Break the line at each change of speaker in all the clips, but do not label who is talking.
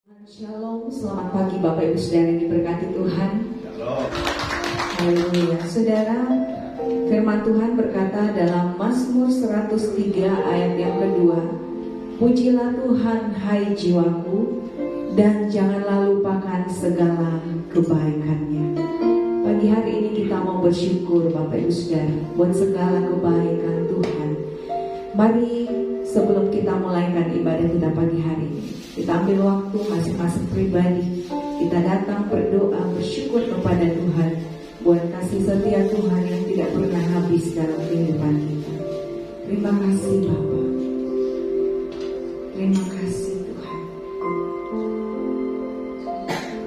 Shalom, selamat pagi Bapak Ibu Saudara yang diberkati Tuhan. Haleluya. Saudara, firman Tuhan berkata dalam Mazmur 103 ayat yang kedua, pujilah Tuhan hai jiwaku, dan janganlah lupakan segala kebaikannya. Pagi hari ini kita mau bersyukur Bapak Ibu Saudara buat segala kebaikan Tuhan. Mari sebelum kita mulaikan ibadah kita pagi hari ini, kita ambil waktu masing-masing pribadi, kita datang berdoa bersyukur kepada Tuhan buat kasih setia Tuhan yang tidak pernah habis dalam kehidupan kita. Terima kasih Bapa, terima kasih Tuhan.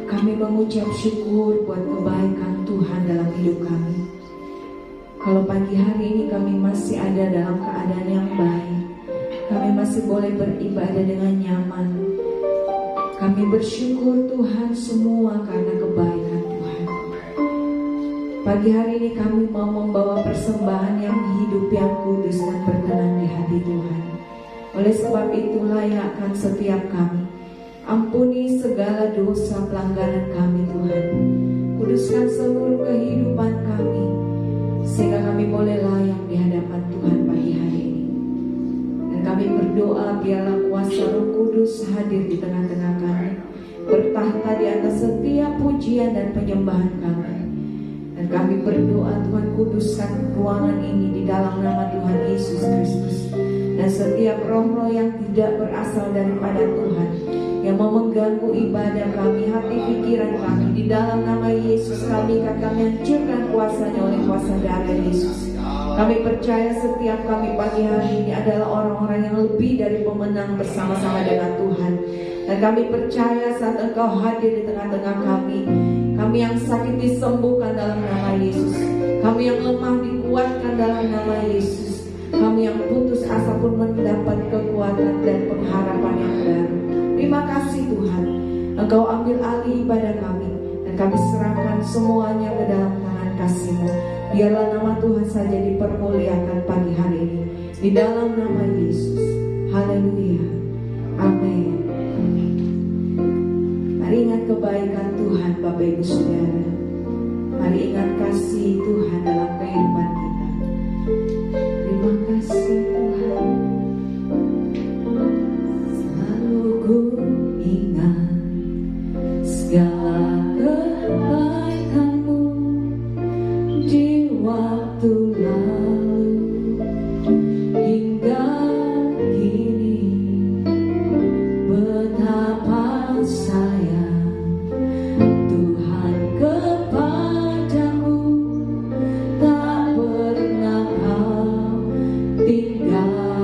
Kami mengucap syukur buat kebaikan Tuhan dalam hidup kami. Kalau pagi hari ini kami masih ada dalam keadaan yang baik, kami masih boleh beribadah dengan nyaman. Kami bersyukur Tuhan semua karena kebaikan Tuhan. Pagi hari ini kami mau membawa persembahan yang hidup, yang kudus dan berkenan di hati Tuhan. Oleh sebab itu layakkan setiap kami. Ampuni segala dosa pelanggaran kami Tuhan. Kuduskan seluruh kehidupan kami, sehingga kami boleh layak di hadapan Tuhan pagi hari ini. Dan kami berdoa biarlah kuasa Roh Kudus hadir di tengah-tengah kami, bertahta di atas setiap pujian dan penyembahan kami. Dan kami berdoa Tuhan, kuduskan ruangan ini di dalam nama Tuhan Yesus Kristus. Dan setiap roh-roh yang tidak berasal daripada Tuhan, yang mau mengganggu ibadah kami, hati pikiran kami, di dalam nama Yesus kami akan hancurkan kuasanya oleh kuasa darah Yesus. Kami percaya setiap kami pagi hari ini adalah orang-orang yang lebih dari pemenang bersama-sama dengan Tuhan. Dan kami percaya saat Engkau hadir di tengah-tengah kami, kami yang sakit disembuhkan dalam nama Yesus, kami yang lemah dikuatkan dalam nama Yesus, kami yang putus asa pun mendapat kekuatan dan pengharapan yang baru. Terima kasih Tuhan, Engkau ambil alih ibadah kami, dan kami serahkan semuanya ke dalam tangan kasih-Mu. Biarlah nama Tuhan saja dipermuliakan pagi hari ini, di dalam nama Yesus. Haleluya, amin. Mari ingat kebaikan Tuhan Bapak Ibu Saudara. Mari ingat kasih Tuhan dalam kehidupan kita. Terima kasih Tuhan. Selalu ku ingat segala kebaikan-Mu di waktu lalu hingga kini. Betapa sayang Tuhan kepadaku, tak pernah Kau tinggalkanku.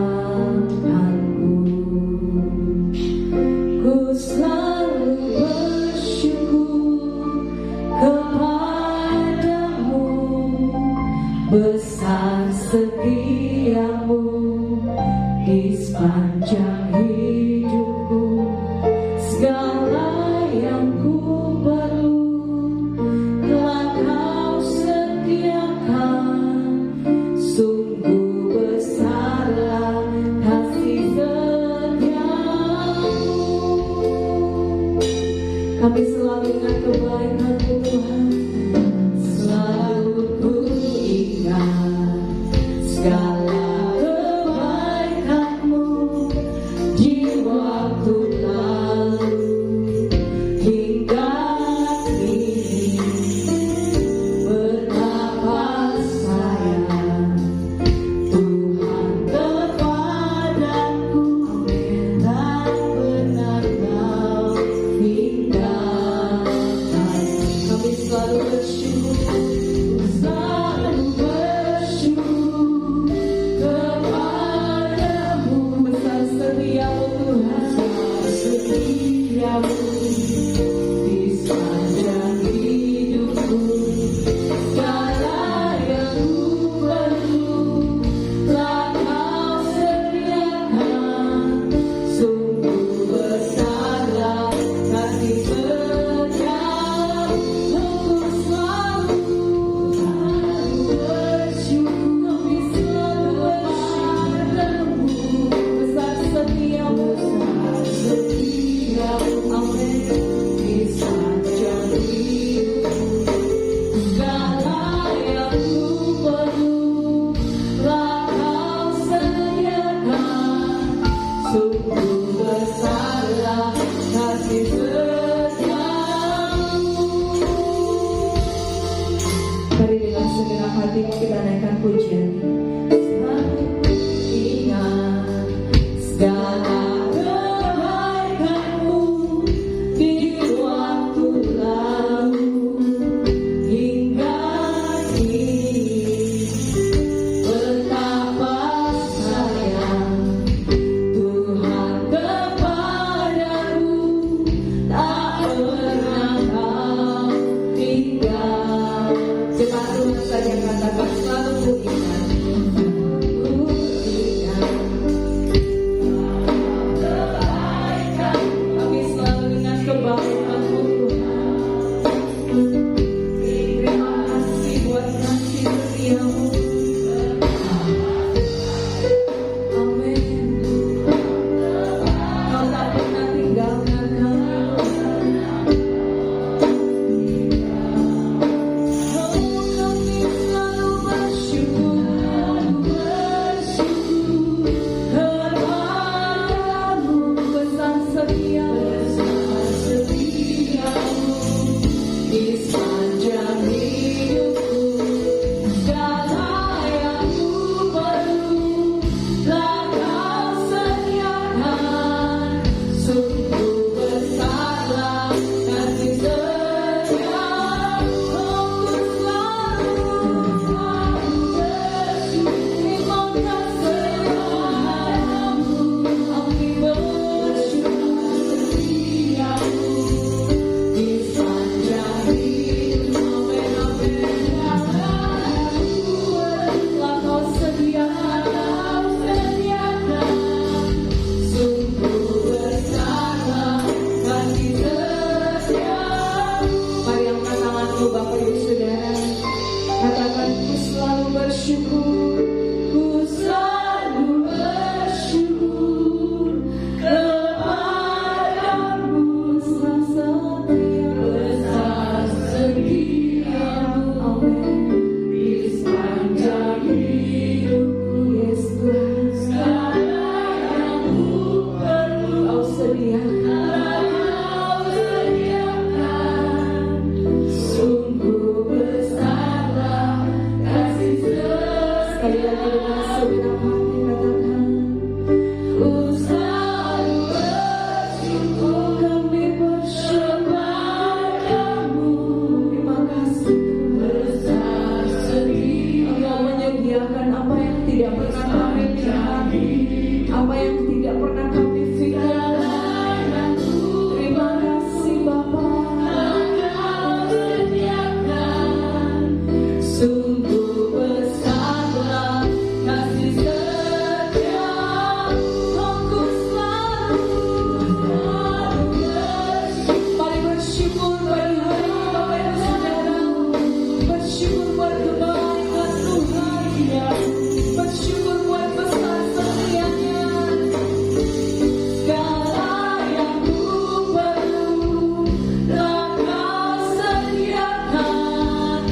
Ku selalu bersyukur kepadamu, besar setiamu di sepanjang hidupku. Segala yang ku perlu telah Kau sediakan. Sungguh besarlah kasih setiamu. Kami selalu ingat kebaikan-Mu Tuhan. Selalu ku ingat segala kebaikan-Mu di waktu lalu hingga kini. Betapa sayang Tuhan kepadaku, tak pernah Kau tinggalkan. Sungguh besarlah kasih setiamu. Mari dengan segenap hati kita naikkan pujian. Ingat segala kebaikanmu di waktu lalu hingga kini, betapa sayang Tuhan kepadamu, tak pernah kau tinggal. Cepat Tuhan saja katakan, selalu ku ingat. Kami selalu ingat kebaikan-Mu Tuhan. Terima kasih buat kasih setia-Mu. Amin. Kau tak pernah tinggalkan kami. Kami selalu bersyukur kepadamu, besar setiamu di sepanjang hidupku. Segala yang ku perlu telah Kau sediakan. Sungguh besarlah kasih setiamu. Ku selalu bersyukur. Terima kasih Tuhanku. Kami bersyukur setiamu di sepanjang hidup. Amin, amin. Telah Kau sediakan. Sungguh besarlah kasih setiamu. Mari angkat tanganmu Bapak Ibu Saudara. Katakan, ku selalu bersyukur. Ku selalu bersyukur kepadamu, besar setiamu. Amin. Di sepanjang hidupku, Yesus Tuhan, segala yang ku perlu Kau sediakan. Sungguh besarlah kasih setiamu. Sekali lagi dengan segenap hati katakan, ku selalu bersyukur. Kami bersyukur. Terima kasih besar setiamu. Engkau menyediakan apa yang tidak pernah kami lihat, apa yang tidak pernah kami pikirkan. Terima kasih Bapa. Sungguh besarlah kasih setiamu. Aku selalu bersyukur. Mari bersyukur pagi hari ini Bapak Ibu Saudara. Bersyukur buat kebaikan Tuhan. Bersyukur buat besar setianya. Segala yang ku perlu telah Kau sediakan.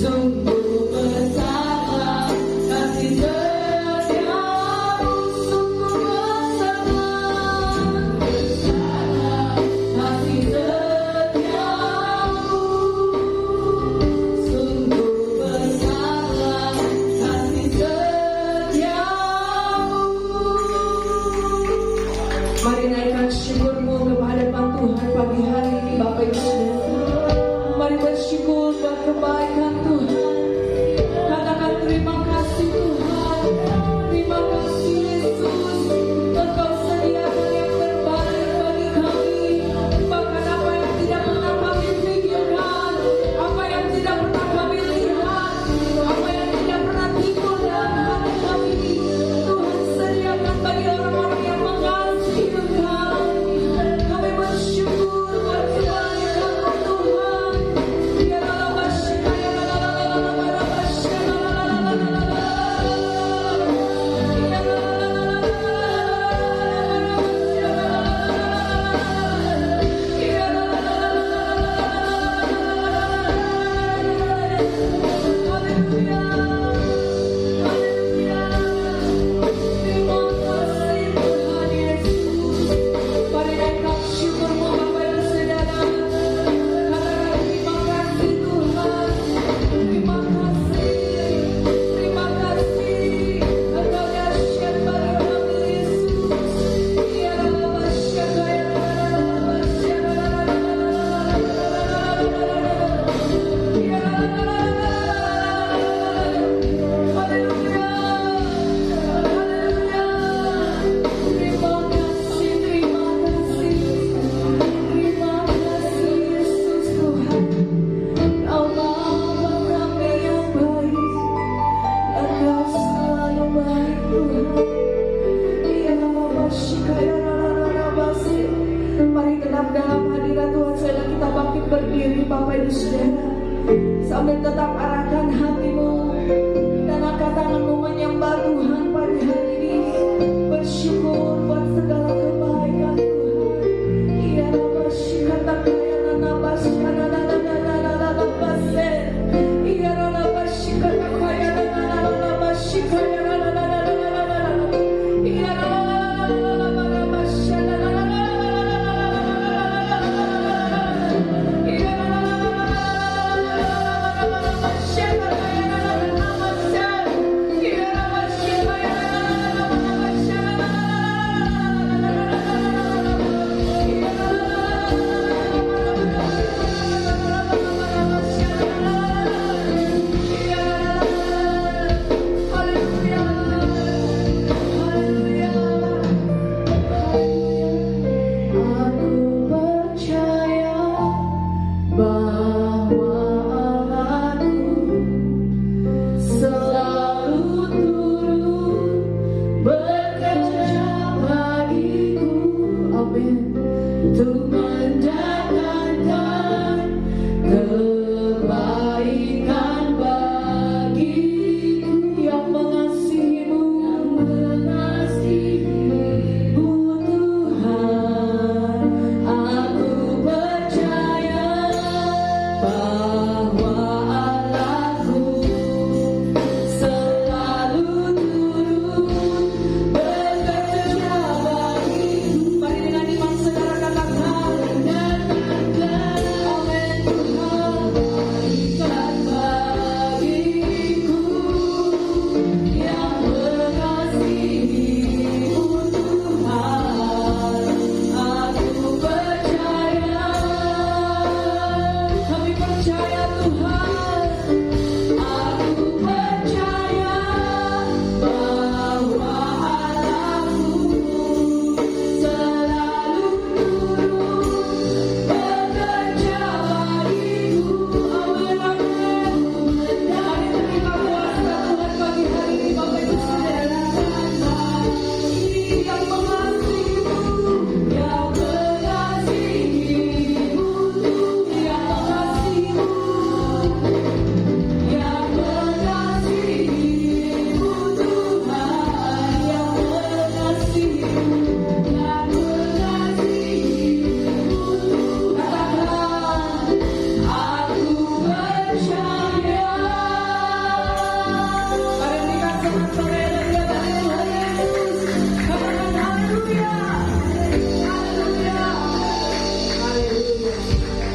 Sungguh besarlah kasih setiamu. Sungguh besarlah kasih setiamu. Sungguh besarlah kasih setiamu. Mari naikkan syukurmu kehadapan Tuhan pagi hari ini Bapak Ibu Saudara. Mari bersyukur buat kebaikan Tuhan. Katakan terima kasih Tuhan. Terima kasih Yesus. Engkau sediakan yang terbaik bagi kami. Bahkan apa yang tidak pernah kami pikirkan, apa yang tidak pernah kami lihat, apa yang tidak pernah timbul dalam hati kami, Tuhan sediakan bagi orang-orang yang mengasihi Engkau. Kami bersyukur buat kebaikan Tuhan. Biarlah kiri Bapak Ibu Saudara, sambil tetap arahkan hatimu dan angkat tanganmu menyembah Tuhan pagi hari ini. Bersyukur buat segala kebaikan Tuhan. Iya Rama Shikata Kaya Nana Basyana Nana Nana Nana Base. Iya Rama Shikata Kaya Nana Nana Bashikaya Nana Nana Nana. Iya Rama Basyana Nana Nana.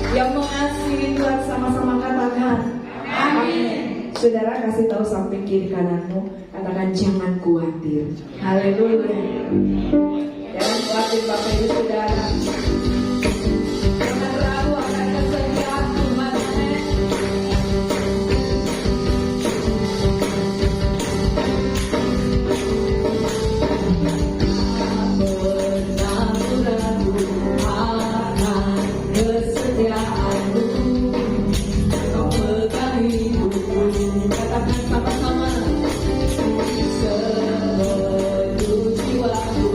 Yang mengasihi Tuhan sama-sama katakan amin. Saudara, kasih tahu samping kiri kananmu, katakan jangan khawatir. Haleluya. Jangan khawatir Bapak Ibu Saudara. Jangan ragu akan kesetiaan Tuhan. Katakan sama-sama, seluruh jiwaku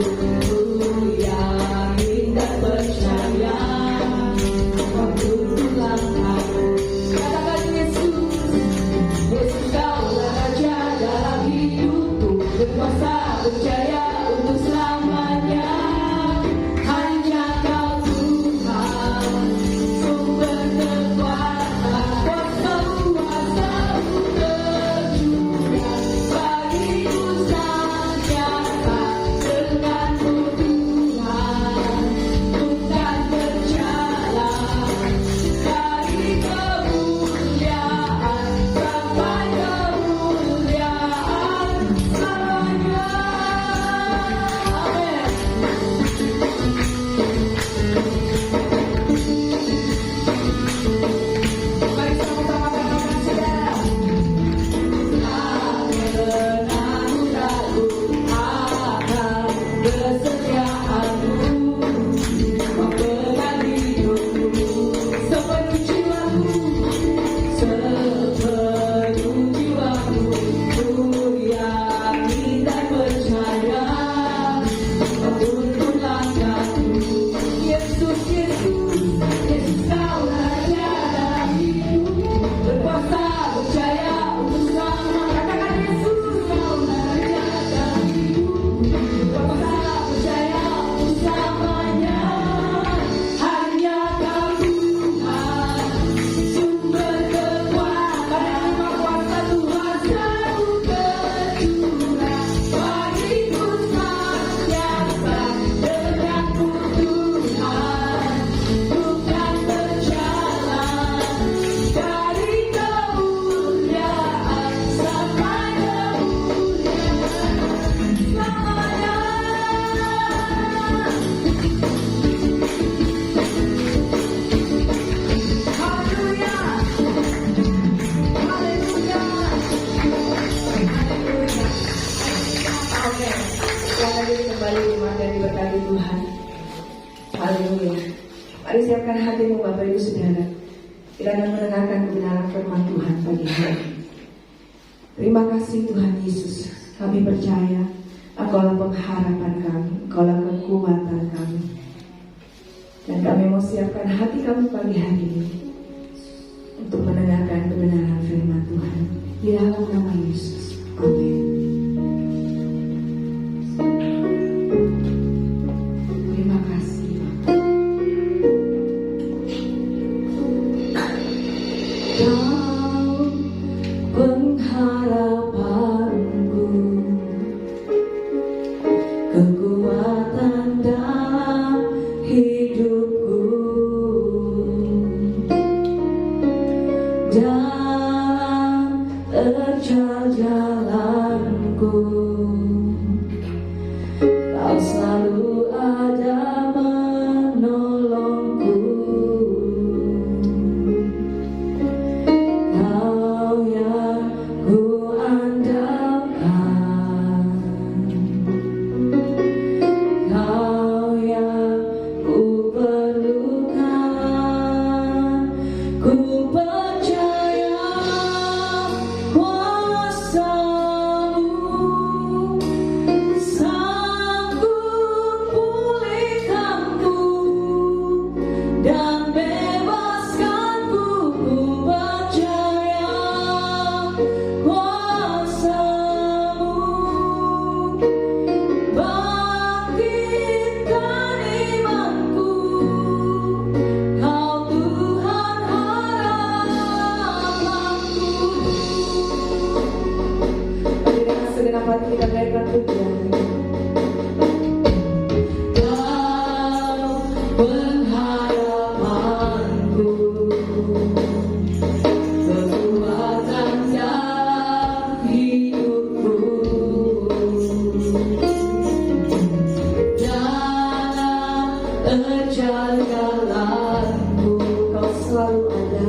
Haleluya. Mari siapkan hatimu Bapak Ibu Saudara. Kita akan mendengarkan kebenaran firman Tuhan pagi hari ini. Terima kasih Tuhan Yesus. Kami percaya Engkaulah pengharapan kami, Engkaulah kekuatan kami. Dan kami mau siapkan hati kami pagi hari ini untuk mendengarkan kebenaran firman Tuhan. Di dalam nama Yesus. Amin. Terima kasih. Kau pengharapanku, kekuatan dalam hidupku, dalam terjal jalanku. Kau selalu ada menolongku. Kau yang ku andalkan, Kau yang ku perlukan. Ku percaya kuasa-Mu sanggup pulihkanku dan bebaskanku. Ku percaya kuasa-Mu bangkitkan imanku. Kau Tuhan harapanku. Mari dengan segenap hati kita naikkan pujian. Kau pengharapanku, kekuatan dalam hidupku, dalam terjal jalanku. Kau selalu ada,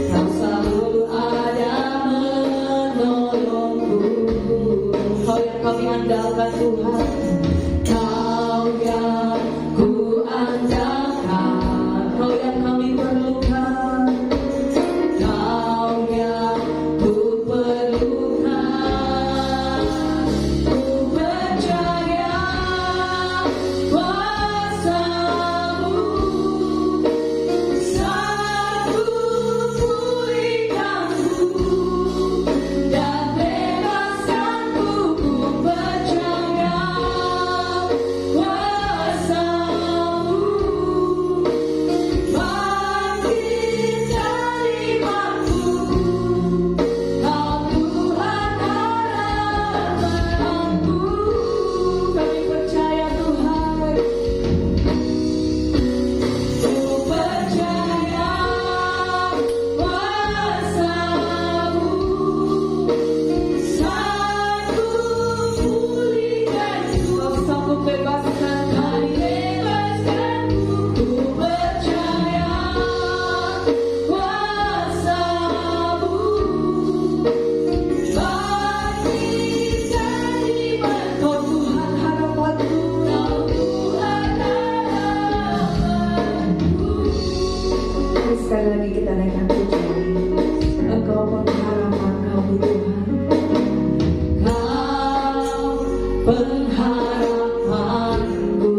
Kau selalu ada menolongku. Kau yang kami andalkan Tuhan, Kau yang ku andalkan, Kau yang kami perlukan, Kau yang ku perlukan. Ku percaya kuasa-Mu sanggup pulihkanku dan bebaskanku. Ku percaya kuasa-Mu bangkitkan imanku. Kau Tuhan harapanku. Kami percaya Tuhan. Ku percaya kuasa-Mu sanggup pulihkanku. Kau sanggup bebaskan kami. Ku percaya kuasa-Mu bangkitkan iman. Kau Tuhan harapanku. Kau Tuhan harapanku. Mari sekali lagi kita naikkan pujian. Engkau pengharapan kami Tuhan. Kau pengharapanku,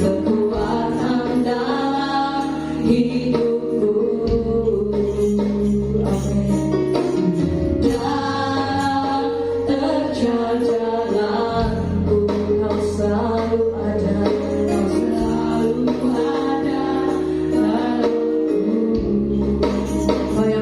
kekuatan dalam hidupku. Amin. Dalam terjal jalanku, Kau selalu ada, Kau selalu ada menolongku. Kau yang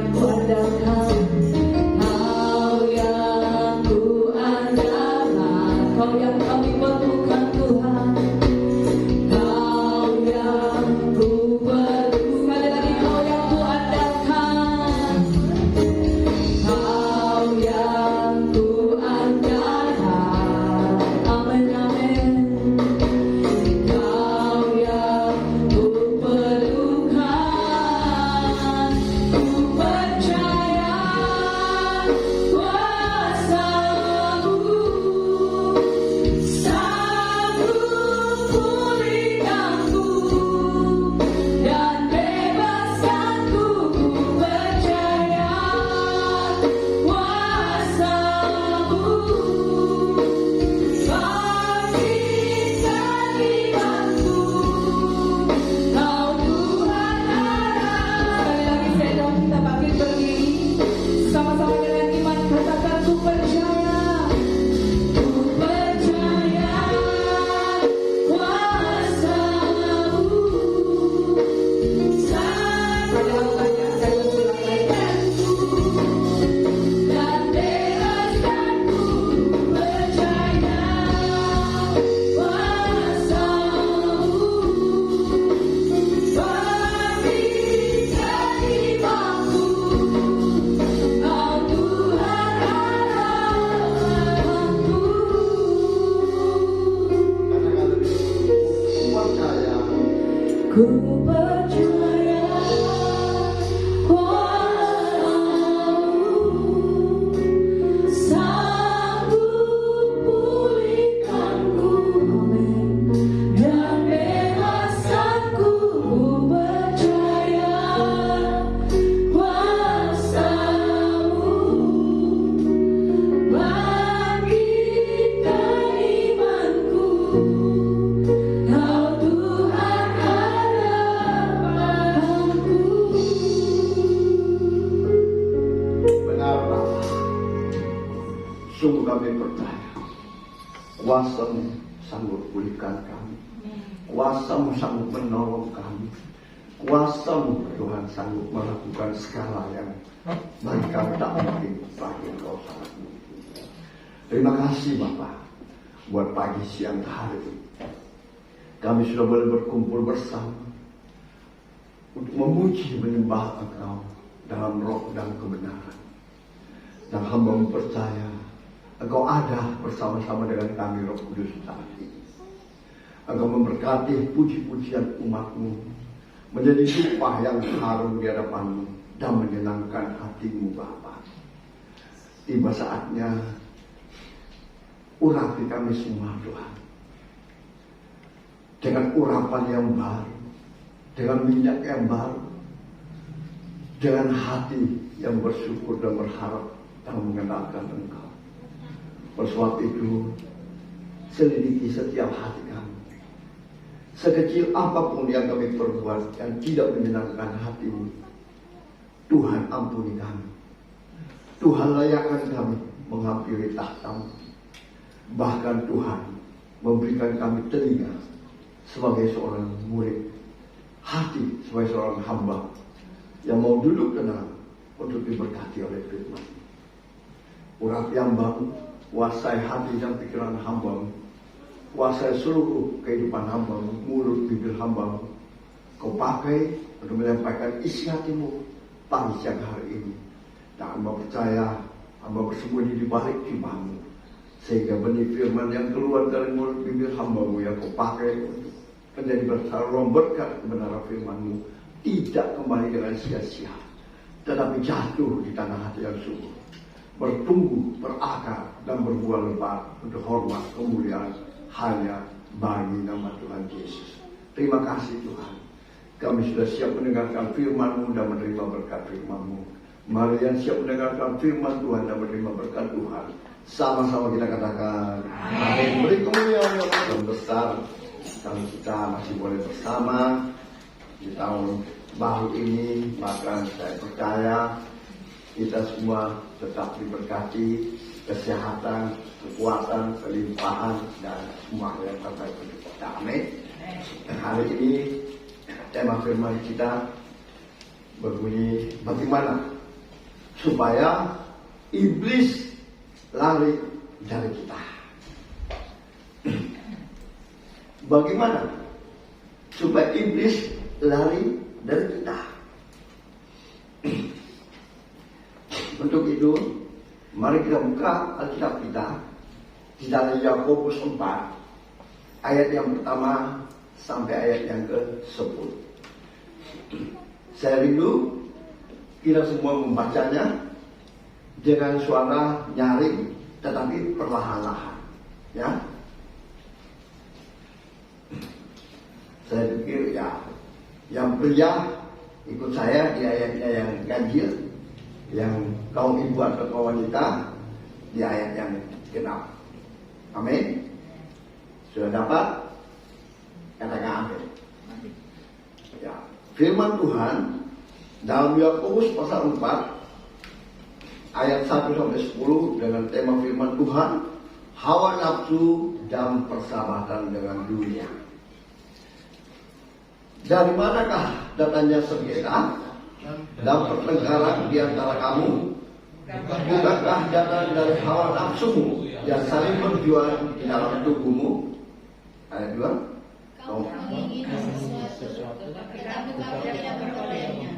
Ku percaya kuasa-Mu sanggup pulihkanku, amin, dan bebaskanku. Ku percaya kuasa-Mu bangkitkan imanku. Kau Tuhan harapanku.
Benar Bapa, sungguh kami percaya kuasa-Mu sanggup pulihkan kami, kuasa-Mu sanggup menolong kami, kuasa-Mu Tuhan sanggup melakukan segala yang bagi kami tak mungkin, bagi Engkau sangat mungkin. Terima kasih Bapa buat pagi siang hari ini. Kami sudah boleh berkumpul bersama untuk memuji menyembah Engkau dalam roh dan kebenaran. Dan hamba percaya Engkau ada bersama-sama dengan kami Roh Kudus saat ini. Engkau memberkati puji-pujian umat-Mu menjadi upah yang harum di hadapan-Mu dan menyenangkan hati-Mu Bapa. Tiba saatnya urapi kami semua Tuhan, dengan urapan yang baru, dengan minyak yang baru, dengan hati yang bersyukur dan berharap dan mengenalkan Engkau. Oleh itu, selidiki setiap hati kami. Sekecil apapun yang kami perbuat yang tidak menyenangkan hati-Mu, Tuhan ampuni kami. Tuhan layakkan kami menghampiri tahta-Mu. Bahkan Tuhan memberikan kami telinga sebagai seorang murid, hati sebagai seorang hamba yang mau duduk tenang untuk diberkati oleh firman. Urapi hamba-Mu, kuasai hati dan pikiran hamba-Mu, kuasai seluruh kehidupan hamba-Mu, mulut bibir hamba-Mu. Kau pakai untuk menyampaikan isi hati-Mu pagi siang hari ini. Dan hamba percaya, hamba bersembunyi di balik jubah-Mu, sehingga benih firman yang keluar dari mulut bibir hamba-Mu yang Kau pakai untuk menjadi bersaluran berkat kebenaran firman-Mu tidak kembali dengan sia-sia, tetapi jatuh di tanah hati yang subur, bertumbuh, berakar, dan berbuah lebat untuk hormat kemuliaan hanya bagi nama Tuhan Yesus. Terima kasih Tuhan, kami sudah siap mendengarkan firman-Mu dan menerima berkat firman-Mu. Mari yang siap mendengarkan firman Tuhan dan menerima berkat Tuhan, sama-sama kita katakan amin. Beri kemuliaan yang besar dan kita masih boleh bersama di tahun baru ini. Bahkan saya percaya kita semua tetap diberkati kesehatan, kekuatan, kelimpahan, dan semua yang terbaik untuk kita. Amin. Hari ini tema firman kita berbunyi, bagaimana supaya iblis lari dari kita. Bagaimana supaya iblis lari dari kita? Untuk itu, mari kita buka Alkitab kita di dalam Yakobus 4 ayat yang pertama sampai ayat yang ke-10. Saya rindu kita semua membacanya dengan suara nyaring tetapi perlahan-lahan, ya. Saya pikir ya, yang pria ikut saya di ayatnya yang ganjil, yang kaum ibu atau kaum wanita di ayat yang genap. Amin. Sudah dapat? Katakan amin. Ya, firman Tuhan dalam Yakobus pasal 4 ayat 1 sampai 10 dengan tema firman Tuhan, hawa nafsu dan persahabatan dengan dunia. Dari manakah datangnya sengketa dan pertengkaran di antara kamu? Bukankah datang dari hawa nafsumu yang saling berjuang di dalam tubuhmu? Ayat 2.
Kamu menginginkan sesuatu, tetapi kamu tidak berolehnya.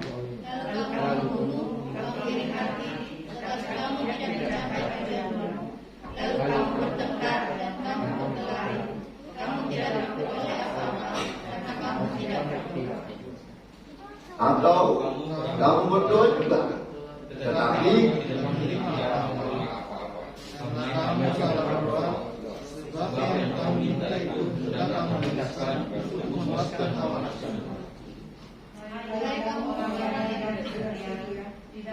Lalu kamu membunuh, kamu iri hati, tetapi kamu tidak mencapai tujuanmu. Lalu kamu bertengkar dan kamu berkelahi. Kamu tidak beroleh apa-apa, karena kamu tidak berdoa.
atau kamu berdoa juga, tetapi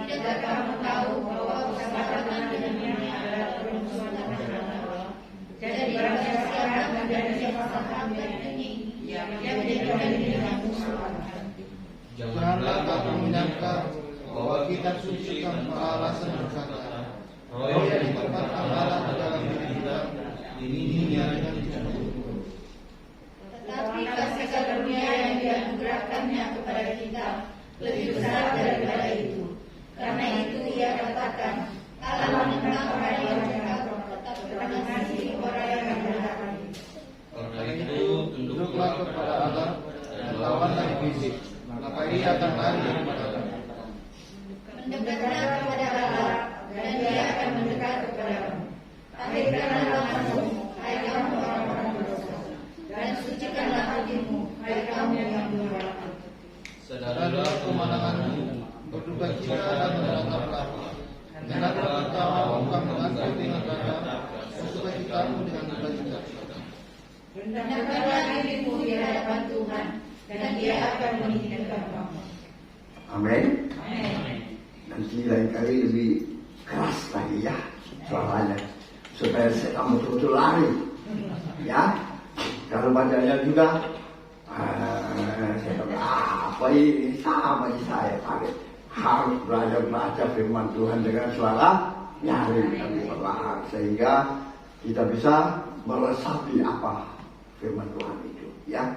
Tidakkah kamu tahu bahwa persahabatan dengan dunia adalah permusuhan dengan Allah? Jadi barang siapa menjadi persahabatan dengan ini, dia menjadikan dirinya musuh Allah.
Janganlah kamu menyangka bahwa kita suci tanpa alasan berkata, roh yang ditempatkan Allah dalam diri kita, ini yang dicabut.
Tetapi kasih karunia yang dianugerahkannya kepada kita lebih besar daripada itu. Karena itu ia katakan, Allah menentang orang yang jahat, tetap mengasihi orang yang jahat.
Karena itu tunduklah kepada Allah dan lawanlah iblis, maka ia akan lari daripada kamu.
Mendekatlah kepada Allah dan dia akan mendekat kepadamu. Akhirkanlah nafasmu, hai kamu orang-orang berdosa, dan sucikanlah hatimu, hai kamu yang durhaka.
Sadarilah kemenanganmu, berduka cita dan menataplah. Janganlah tertawa bukan mengaku dengan kata, bersuka citamu dengan duka cita.
Rendahkanlah dirimu di hadapan Tuhan, dan dia akan meninggikan kamu.
amin.
Amin.
Nanti lain kali lebih keras lagi ya suaranya, supaya kamu betul-betul lari. Ya, kalau bacanya juga saya tahu apa ini sama di saya kaget. Harus belajar firman Tuhan dengan suara nyaring dan perlahan, sehingga kita bisa meresapi apa firman Tuhan itu. Ya,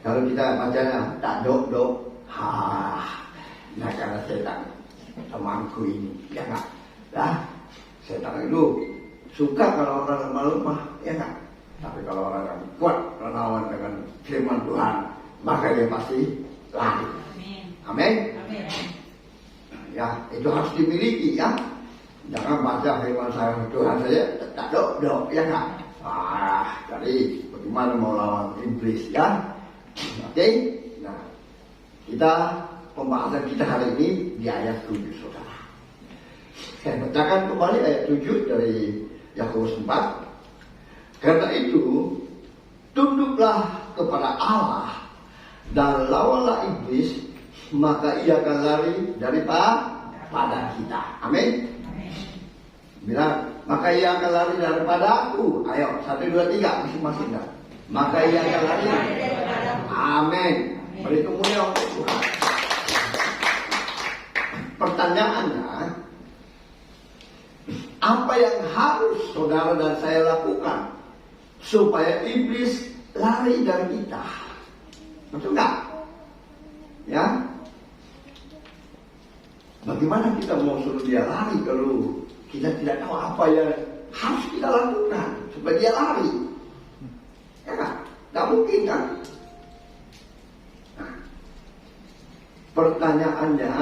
kalau kita bacanya tak dok, nah karena setan temanku ini, ya enggak? Nah, setan itu suka kalau orang lemah, ya enggak? Tapi kalau orang yang kuat menawan dengan firman Tuhan, maka dia pasti lari. Amin. Ya, itu harus dimiliki ya. Jangan baca firman Tuhan saja tak dok, ya enggak? Jadi bagaimana mau lawan iblis ya? Oke. Nah, pembahasan kita hari ini di ayat 7, saudara. Saya bacakan kembali ayat 7 dari Yakobus 4. Karena itu, tunduklah kepada Allah dan lawanlah iblis, maka ia akan lari daripada kita. Amin. Bilang, maka ia akan lari daripada aku. Ayo, 1, 2, 3, masing-masing dah. Maka ia akan lari. Amin. Beri kemuliaan untuk Tuhan. Pertanyaannya, apa yang harus saudara dan saya lakukan supaya iblis lari dari kita? Betul nggak? Ya. Bagaimana kita mau suruh dia lari kalau kita tidak tahu apa yang harus kita lakukan supaya dia lari? Ya kan? Nggak mungkin kan? Nah, pertanyaannya,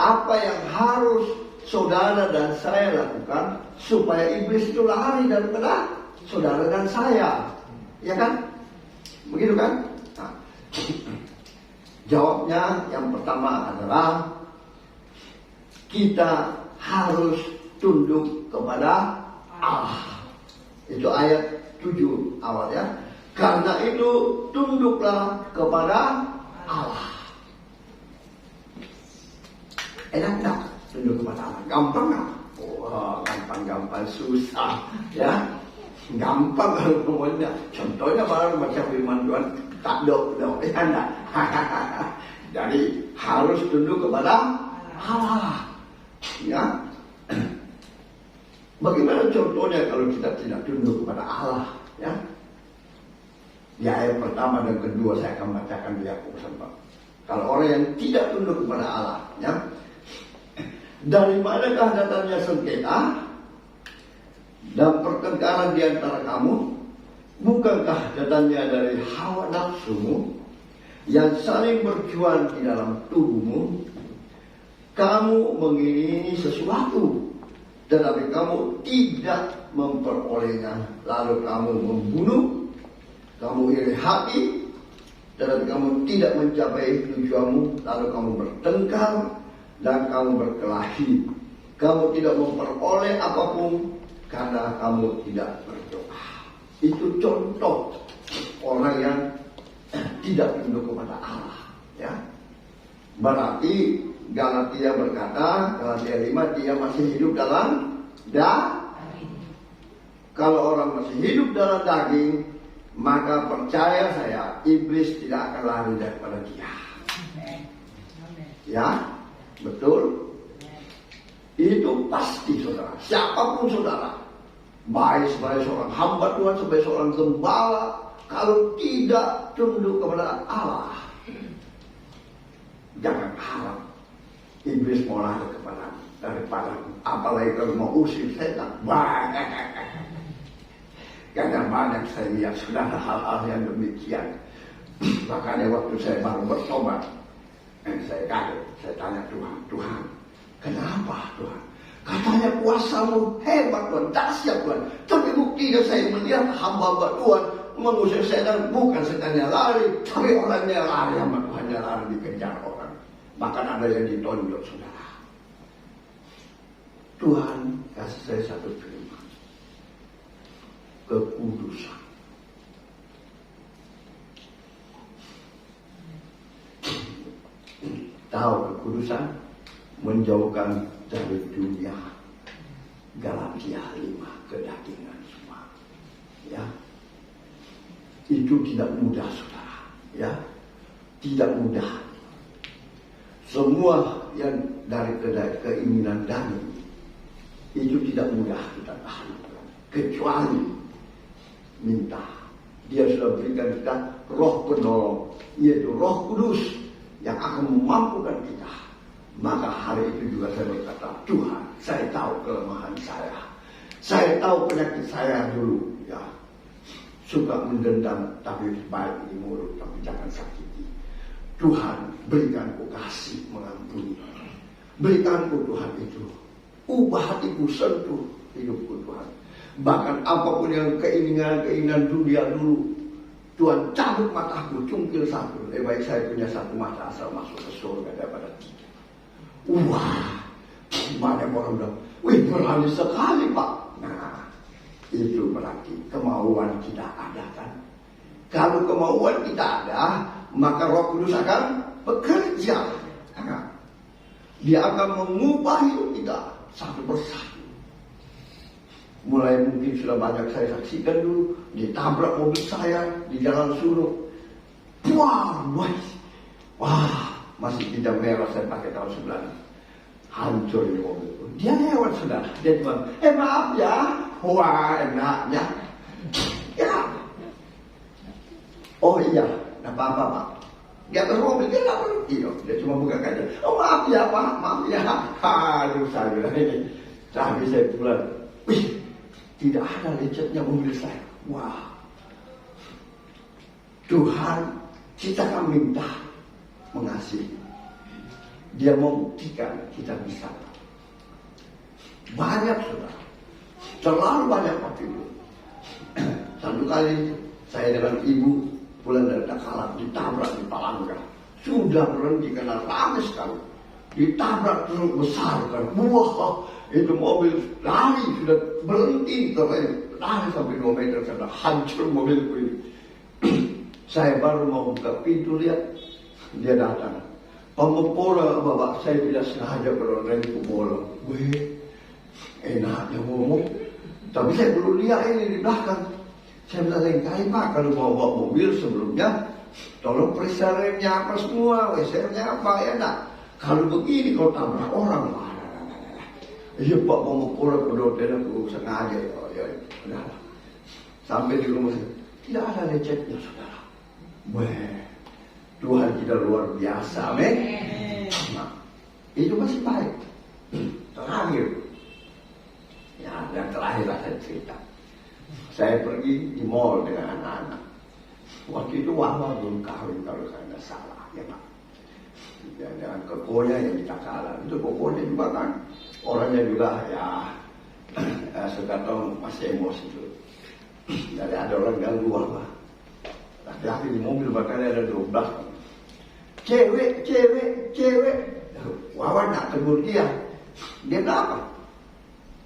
apa yang harus saudara dan saya lakukan supaya iblis itu lari daripada saudara dan saya? Ya kan? Begitu kan? Nah, jawabnya yang pertama adalah kita harus tunduk kepada Allah. Itu ayat 7 awal ya. Karena itu tunduklah kepada Allah. Enak enggak tunduk kepada Allah? Gampang enggak? Wah, gampang susah ya. Gampang kalau pokoknya. Contohnya baru baca firman Tuhan tak dok ya enggak. Jadi harus tunduk kepada Allah. Ya. Bagaimana contohnya kalau kita tidak tunduk kepada Allah? Ya. Di ayat pertama dan kedua saya akan bacakan di Yakobus 4. Kalau orang yang tidak tunduk kepada Allah, ya. Dari manakah datangnya sengketa dan pertengkaran di antara kamu? Bukankah datangnya dari hawa nafsumu yang saling berjuang di dalam tubuhmu? Kamu menginginkan sesuatu, tetapi kamu tidak memperolehnya. Lalu kamu membunuh, kamu iri hati, dan kamu tidak mencapai tujuanmu, lalu kamu bertengkar dan kamu berkelahi. Kamu tidak memperoleh apapun karena kamu tidak berdoa. Itu contoh orang yang tidak tunduk kepada Allah. Ya, berarti Galatia berkata, Galatia 5, dia masih hidup dalam kalau orang masih hidup dalam daging, maka percaya saya, iblis tidak akan lari daripada dia. Ya, betul. Itu pasti saudara. Siapapun saudara, baik sebagai seorang hamba Tuhan, sebagai seorang gembala, kalau tidak tunduk kepada Allah, jangan harap iblis mau lari daripada, apalagi kalau mau usir setan. Karena banyak saya lihat saudara hal-hal yang demikian. Makanya waktu saya baru bertobat, saya kaget, saya tanya Tuhan, kenapa Tuhan? Katanya kuasamu hebat Tuhan, dahsyat Tuhan. Tapi buktinya saya melihat hamba Tuhan mengusir setan, bukan setannya lari, tapi orangnya lari, hamba Tuhannya lari dikejar orang. Bahkan ada yang ditonjok saudara. Tuhan kasih saya satu firman, kekudusan. Tahu kekudusan menjauhkan dari dunia. Galatia 5, kedagingan semua. Ya, itu tidak mudah saudara. Ya, tidak mudah. Semua yang dari keinginan daging itu tidak mudah kita tahan, kecuali minta. Dia sudah berikan kita roh penolong, yaitu Roh Kudus yang akan memampukan kita. Maka hari itu juga saya berkata, Tuhan, saya tahu kelemahan saya tahu penyakit saya dulu, ya, suka mendendam tapi baik di mulut, tapi jangan sakiti. Tuhan, berikanku kasih mengampuni, berikanku Tuhan itu, ubah hatiku, sentuh hidupku Tuhan. Bahkan apapun yang keinginan dunia dulu, Tuhan cabut mataku, cungkil satu. Lebih baik saya punya satu mata asal masuk ke surga daripada tiga. Wah, banyak orang bilang, wih berani sekali Pak. Nah, itu berarti kemauan kita ada kan. Kalau kemauan kita ada, maka Roh Kudus akan bekerja. Dia akan mengubah hidup kita satu persatu. Mulai mungkin sudah banyak saya saksikan dulu, ditabrak mobil saya di Jalan Suro. Wah, masih tidak merah saya pakai tahun 9. Hancur di mobil itu. Dia lewat saudara. Dia cuma, maaf ya. Wah, enaknya. Ya. Oh iya, enggak apa-apa Pak. Di atas mobil dia enggak berhenti loh. Dia cuma buka kaca. Oh maaf ya Pak, maaf ya. Aduh saya bilang ini. Tapi saya pulang. Wih, tidak ada lecetnya mobil saya. Wah. Tuhan, kita akan minta mengasihi. Dia membuktikan kita bisa. Banyak saudara. Terlalu banyak waktu itu. Satu kali saya dengan ibu pulang dari Takalar, ditabrak di Palangga. Sudah berhenti karena ramai sekali. Ditabrak truk besar kan. Wah, itu mobil lari sudah berhenti. Lari sampai 2 meter karena hancur mobilku ini. Saya baru mau buka pintu lihat, dia datang. Pemepora bapak saya tidak sengaja beroreng bolong. Weh, enaknya ngomong. Tapi saya belum lihat ini di belakang. Saya bilang lain kali Pak, kalau mau bawa mobil sebelumnya, tolong periksa remnya apa semua, WC-nya apa ya nak. Kalau begini kalau tabrak orang, iya Pak mau pulang ke hotel aku sengaja. Oh, ya, udah. Sampai di rumah saya, tidak ada lecetnya saudara. Weh, Tuhan kita luar biasa, amin. Nah, itu masih baik. Terakhir, ya, yang terakhir lah saya cerita. Saya pergi di mall dengan anak-anak. Waktu itu Wawa belum kawin kalau saya tidak salah, ya Pak. Ya, dengan kokonya yang di Takalar. Itu kokonya juga kan, orangnya juga ya suka tahu masih emosi itu. Jadi ada orang ganggu Wawa. Laki-laki di mobil bahkan ada 12. Cewek. Wawan nak tegur dia. Dia apa?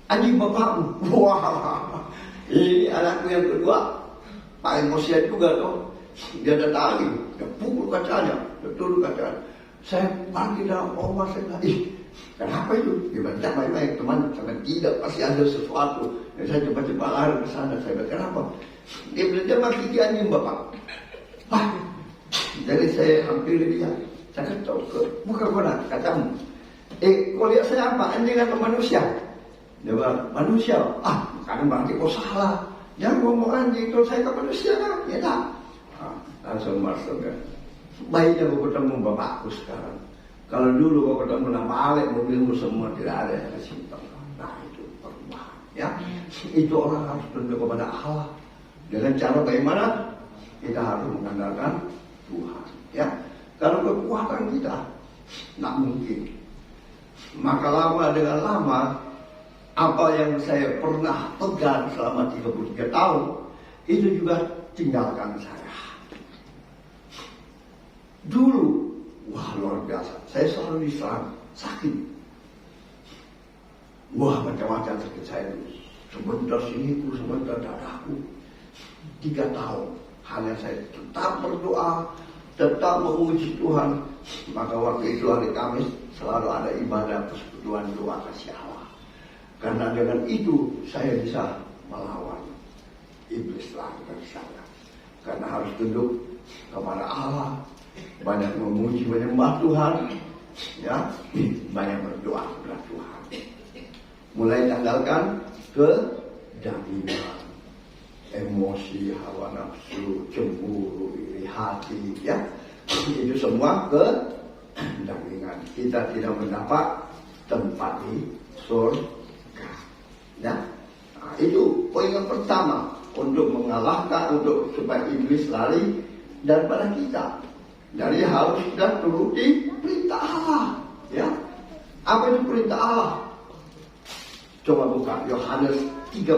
Anjing bapakmu. Wah, ini anakku yang kedua. Paling emosi juga tuh. Dia datang lagi, dia pukul kacanya, dia turun kacanya. Saya panggil dalam rumah, saya bilang, kenapa itu? Dia bilang, baik-baik teman, saya tidak, pasti ada sesuatu. Dan saya coba-coba lari ke sana, saya bilang, kenapa? Dia bilang, dia maki anjing bapak. Jadi saya hampiri dia, saya kata, bukan kau nak, katamu. Kau lihat saya apa? Anjing atau manusia? Dia bilang, manusia. Karena berarti kau salah. Jangan ngomong anjing, kalau saya ke manusia kan? Ya tak. Langsung masuk kan. Baiknya kau ketemu bapakku sekarang. Kalau dulu kau ketemu nama Alek, mobilmu semua tidak ada yang simpan. Nah itu perubahan. Ya, itu orang harus tunduk kepada Allah. Dengan cara bagaimana? Kita harus mengandalkan Tuhan. Ya, kalau kekuatan kita, tak mungkin. Maka lama dengan lama, apa yang saya pernah pegang selama 33 tahun, itu juga tinggalkan saya. Dulu, wah luar biasa, saya selalu diserang, sakit. Wah macam-macam sakit saya dulu. Sebentar siniku, sebentar dadaku. 3 tahun, hanya saya tetap berdoa, tetap memuji Tuhan. Maka waktu itu hari Kamis selalu ada ibadah persekutuan doa kasih Allah. Karena dengan itu saya bisa melawan iblis lagi dari saya. Karena harus tunduk kepada Allah, banyak memuji, menyembah Tuhan, ya, banyak berdoa kepada Tuhan. Mulai tanggalkan kedagingan, emosi, hawa nafsu, cemburu, iri hati, ya, itu semua kedagingan. Kita tidak mendapat tempat di surga. Ya, nah, itu poin yang pertama untuk mengalahkan, supaya iblis lari daripada kita. Jadi harus kita turuti perintah Allah. Ya, apa itu perintah Allah? Coba buka Yohanes 13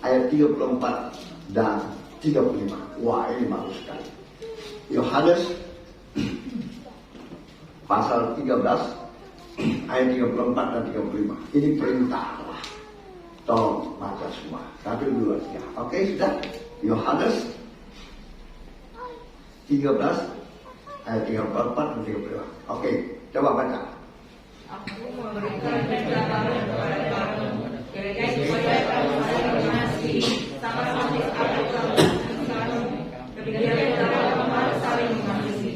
ayat 34 dan 35. Wah, ini bagus sekali. Yohanes pasal 13 ayat 34 dan 35. Ini perintah Allah. Tolong baca semua. 1, 2, 3. Oke, sudah. Yohanes 13 ayat 34 dan 35. Oke, coba baca.
Aku memberikan berita baru kepada kamu, yaitu supaya kamu saling mengasihi, sama seperti aku telah mengasihi kamu. Demikian kamu harus saling mengasihi.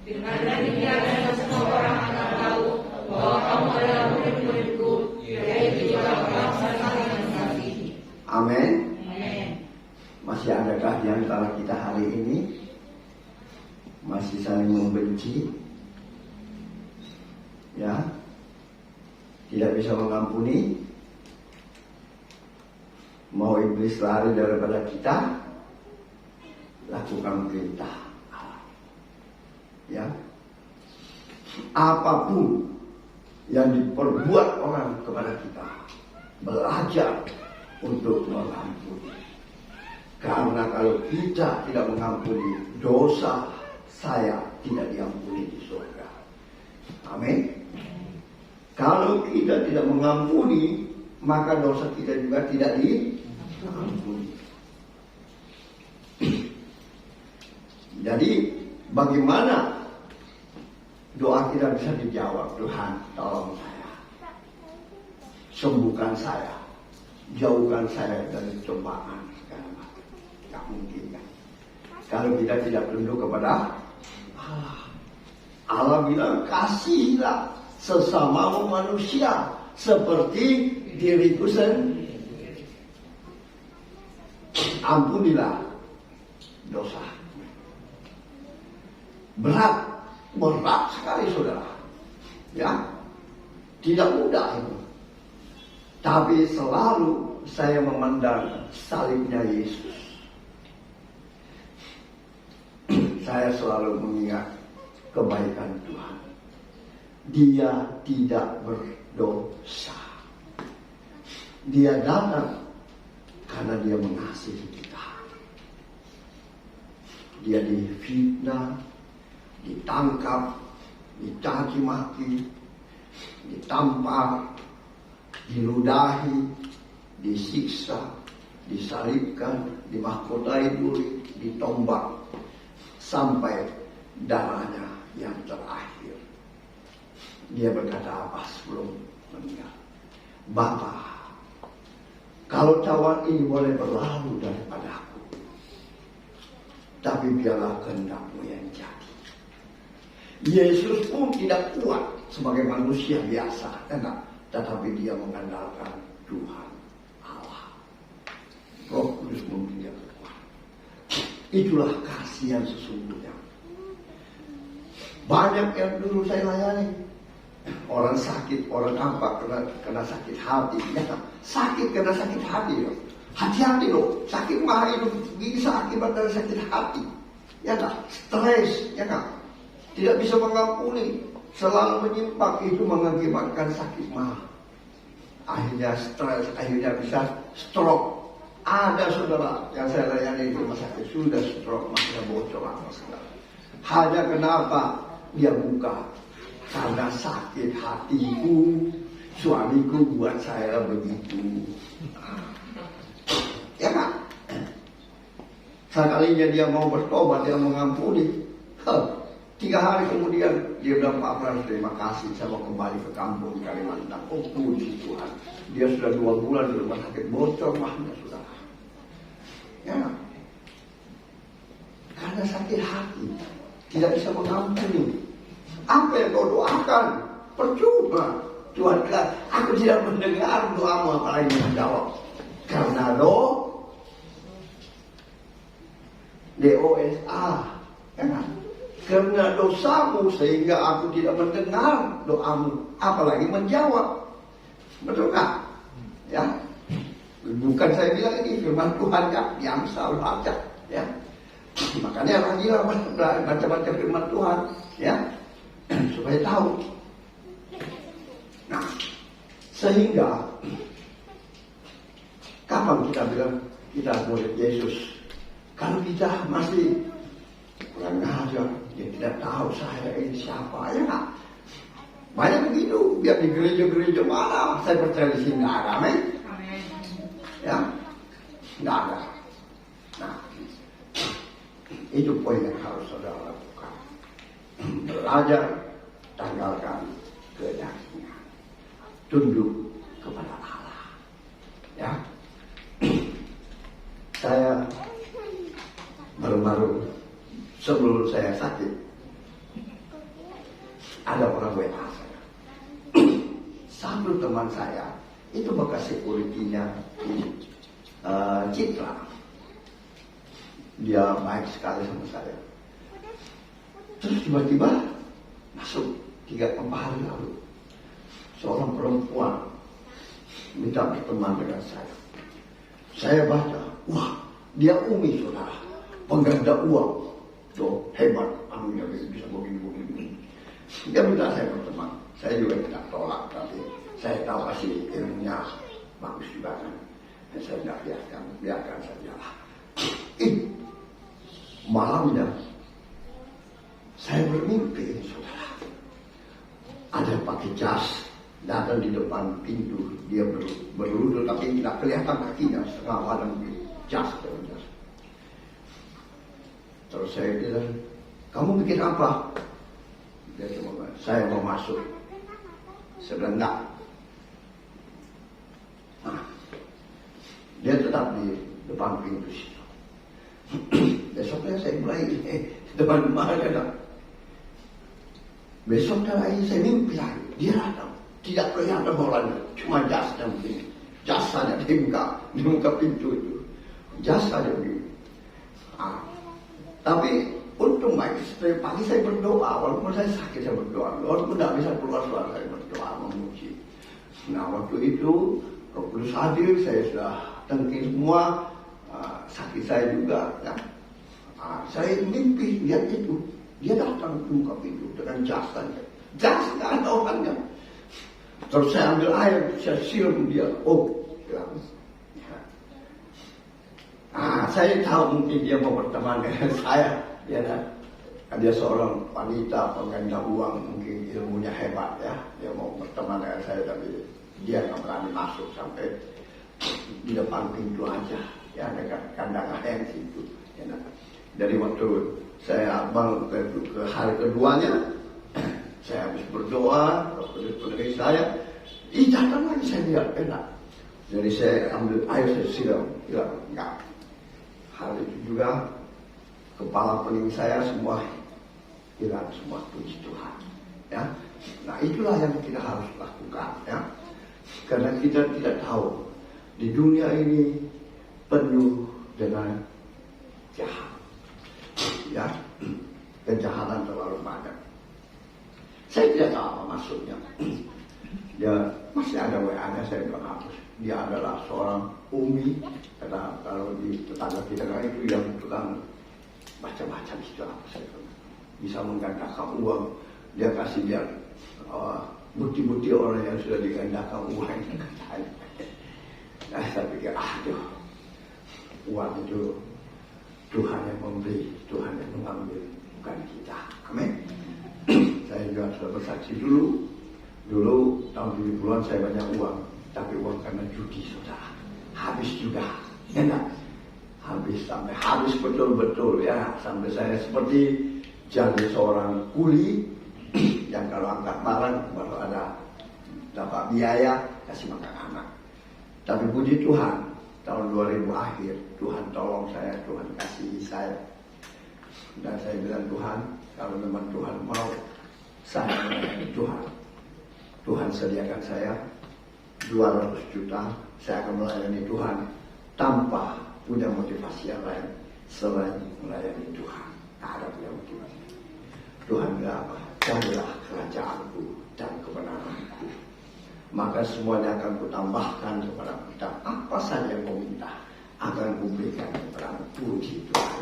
Dengan demikian semua orang akan tahu bahwa kamu adalah murid-muridku, yaitu jika kamu saling mengasihi.
Amin.
Amin.
Masih adakah di antara kita hari ini masih saling membenci, ya, tidak bisa mengampuni, mau iblis lari daripada kita? Lakukan perintah Allah, ya. Apapun yang diperbuat orang kepada kita, belajar untuk mengampuni. Karena kalau kita tidak mengampuni, dosa saya tidak diampuni di surga. Amin. Kalau kita tidak mengampuni, maka dosa kita juga tidak diampuni. Jadi bagaimana doa kita bisa dijawab? Tuhan, tolong saya, sembuhkan saya, jauhkan saya dari cobaan segala macam. Tak mungkin kan? Kalau kita tidak tunduk kepada Allah. Allah bilang, kasihilah sesama manusia seperti diriku sendiri. Ampunilah dosa. Berat sekali saudara. Ya, tidak mudah itu. Tapi selalu saya memandang salibnya Yesus. Saya selalu mengingat kebaikan Tuhan. Dia tidak berdosa. Dia datang karena dia mengasihi kita. dia difitnah, ditangkap, dicaci maki, ditampar, diludahi, disiksa, disalibkan, dimahkotai duri, ditombak, sampai darahnya yang terakhir. Dia berkata apa sebelum meninggal? Bapa, kalau cawan ini boleh berlalu daripadaku, tapi biarlah kehendakmu yang jadi. Yesus pun tidak kuat sebagai manusia biasa, tetapi dia mengandalkan Tuhan Allah. Roh Kudus memberi dia kekuatan. Itulah kasih yang sesungguhnya. Banyak yang dulu saya layani, orang sakit, orang apa kena sakit hati, sakit karena sakit hati loh. Hati-hati loh, sakit mah itu bisa akibat dari sakit hati, stres, tidak bisa mengampuni, selalu menyimpang, itu mengakibatkan sakit mah. Akhirnya stres, akhirnya bisa stroke. Ada saudara yang saya layani di rumah sakit sudah stroke, makanya bocor apa segala. Hanya kenapa dia buka? Karena sakit hatiku, suamiku buat saya begitu. Ya kan? Sekalinya dia mau bertobat, dia mengampuni. 3 hari kemudian dia bilang, Pak Frans, terima kasih, saya mau kembali ke kampung di Kalimantan. Oh puji Tuhan, dia sudah 2 bulan di rumah sakit, bocor mahnya sudah. Ya, karena sakit hati, tidak bisa mengampuni. Apa yang kau doakan? Percuma. Tuhan bilang, aku tidak mendengar doamu, apalagi menjawab. Karena DOSA, kan? Karena dosamu sehingga aku tidak mendengar doamu, apalagi menjawab. Betul kan? Ya, bukan saya bilang ini firman Tuhan yang selalu baca. Ya, makanya rajinlah baca-baca firman Tuhan, ya, supaya tahu. Nah, sehingga kapan kita bilang kita murid Yesus? Kalau kita masih kurang ajar, dia tidak tahu saya ini siapa, ya nggak? Banyak begitu, biar di gereja-gereja mana, saya percaya di sini nggak ada, amin? Ya, nggak ada. Nah, itu poin yang harus saudara lakukan. Belajar, tanggalkan kehendaknya, tunduk kepada Allah. Ya, saya baru-baru sebelum saya sakit, ada orang WA saya. Satu teman saya itu bekas security-nya di Citra. Dia baik sekali sama saya. Terus tiba-tiba masuk 3 hari lalu, seorang perempuan minta berteman dengan saya. Saya baca, wah, dia Umi, saudara, pengganda uang. Tuh, hebat, anunya bisa begini-begini. Dia minta saya berteman. Saya juga tidak tolak, tapi saya tahu pasti ilmunya bagus juga kan. Dan saya tidak biarkan saja lah. Malamnya saya bermimpi, saudara, ada pakai jas datang di depan pintu. Dia berlutut tapi tidak kelihatan kakinya, setengah badan di jas. Terus saya bilang, kamu bikin apa? Dia cuma, saya mau masuk. Saya bilang, enggak. Nah, dia tetap di depan pintu situ. Besoknya saya mulai, teman-teman datang. Besoknya lagi saya mimpi lagi, dia datang. Tidak kelihatan orangnya, cuma jas dan begini. Jas saja di muka pintu itu. Jas saja begini. Tapi untung baik, pagi saya berdoa, walaupun saya sakit saya berdoa, walaupun tidak bisa keluar suara saya berdoa memuji. Nah waktu itu Roh Kudus hadir, saya sudah tengking semua, sakit saya juga. Ya. Saya mimpi lihat itu, dia datang ke muka pintu dengan jasanya, jas nggak ada orangnya. Terus saya ambil air, saya siram dia, ya. Saya tahu mungkin dia mau berteman dengan saya. Ya kan? Dia seorang wanita pengganda uang, mungkin ilmunya hebat ya. Dia mau berteman dengan saya tapi dia nggak berani masuk sampai di depan pintu aja. Ya dekat kandang ayam situ. Ya kan? Dari waktu saya abang ke hari keduanya, saya habis berdoa, pendiri saya, datang lagi saya lihat enak. Jadi saya ambil air, saya siram, bilang enggak. Hari itu juga kepala pening saya semua hilang, semua puji Tuhan. Ya, nah itulah yang kita harus lakukan. Ya, karena kita tidak tahu di dunia ini penuh dengan jahat. Ya, kejahatan terlalu banyak. Saya tidak tahu apa maksudnya. Dia masih ada WA-nya, saya bilang hapus. Dia adalah seorang umi, karena kalau di tetangga kita itu yang tukang baca-baca gitu apa saya bilang. Bisa menggandakan uang, dia kasih dia bukti-bukti orang yang sudah digandakan uangnya. Nah, saya pikir, aduh, uang itu Tuhan yang memberi, Tuhan yang mengambil, bukan kita. Amin. Saya juga sudah bersaksi dulu tahun 70-an saya banyak uang, tapi uang karena judi saudara, habis juga, ya enggak? Habis sampai habis betul-betul ya, sampai saya seperti jadi seorang kuli yang kalau angkat barang baru ada dapat biaya kasih makan anak. Tapi puji Tuhan, tahun 2000 akhir Tuhan tolong saya, Tuhan kasih saya, dan saya bilang Tuhan, kalau memang Tuhan mau saya melayani Tuhan sediakan saya 200 juta, saya akan melayani Tuhan tanpa punya motivasi yang lain selain melayani Tuhan. Ada punya motivasi. Tuhan bilang apa? Jadilah kerajaanku dan kebenaranku, maka semuanya akan kutambahkan kepada kita. Apa saja yang kau minta akan kuberikan kepada puji Tuhan.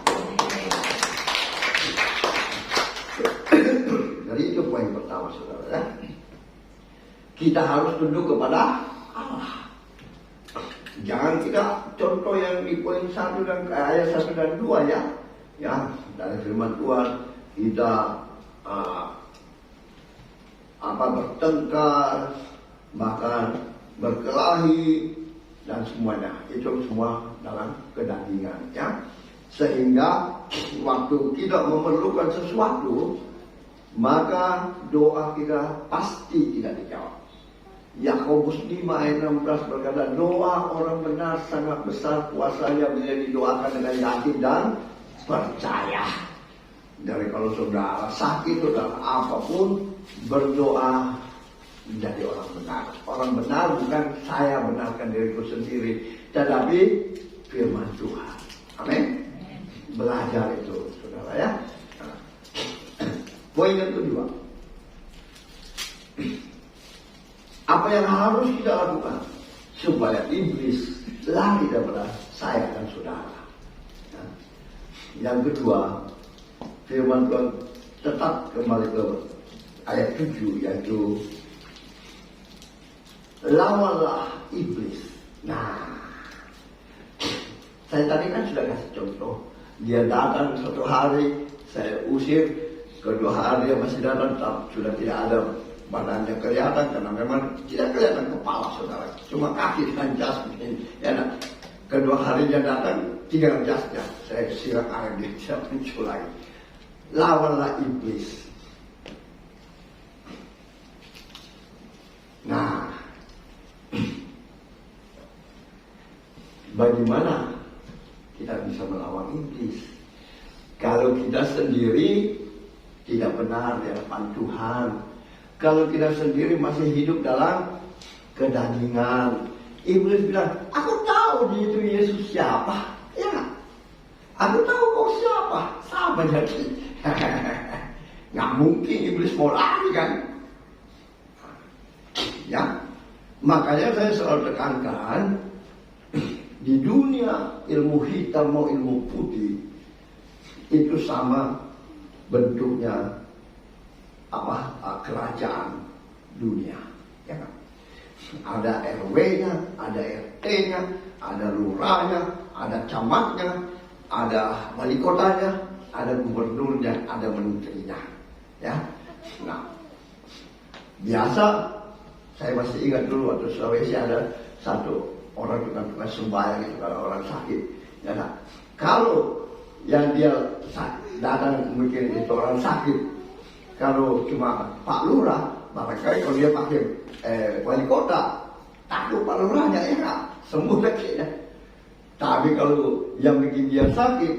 Jadi itu poin pertama saudara ya. Kita harus tunduk kepada Allah. Jangan kita contoh yang di poin 1 dan ayat 1 dan 2 ya. Ya, dari firman Tuhan kita bertengkar, bahkan berkelahi dan semuanya. Itu semua dalam kedagingan ya. Sehingga waktu kita memerlukan sesuatu, maka doa kita pasti tidak dijawab. Yakobus 5 ayat 16 berkata, doa orang benar sangat besar kuasanya bila didoakan dengan yakin dan percaya. Dari kalau saudara sakit, saudara apapun, berdoa menjadi orang benar. Orang benar bukan saya benarkan diriku sendiri, tetapi firman Tuhan. Amin. Belajar itu saudara ya. Poin yang kedua, apa yang harus kita lakukan supaya iblis lari daripada saya dan saudara? Yang kedua, firman Tuhan tetap kembali ke ayat 7, yaitu lawanlah iblis. Nah, saya tadi kan sudah kasih contoh. Dia datang suatu hari, saya usir. Kedua hari dia masih datang, sudah tidak ada badannya kelihatan karena memang tidak kelihatan kepala saudara, cuma kaki dan jasnya. Ya, nah. Kedua hari dia datang, tinggal jasnya. Saya siram air, dia tidak muncul lagi. Lawanlah iblis. Nah, bagaimana kita bisa melawan iblis? Kalau kita sendiri tidak benar di hadapan Tuhan, kalau kita sendiri masih hidup dalam kedagingan, iblis bilang, aku tahu dia itu Yesus siapa, ya, aku tahu kau siapa, sama jadi. Nggak mungkin iblis mau lari kan? Ya, makanya saya selalu tekankan, di dunia ilmu hitam mau ilmu putih itu sama bentuknya kerajaan dunia, ya kan? Ada RW-nya, ada RT-nya, ada lurahnya, ada camatnya, ada wali kotanya, ada gubernurnya, ada menterinya. Ya, nah, biasa saya masih ingat dulu waktu Sulawesi ada satu orang tukang sembahyang itu kalau orang sakit. Ya, nah, kalau yang dia datang mungkin itu orang sakit, kalau cuma Pak Lurah, barangkali kalau dia pakai wali kota, takut Pak Lurahnya enak, sembuh lagi ya. Tapi kalau yang bikin dia sakit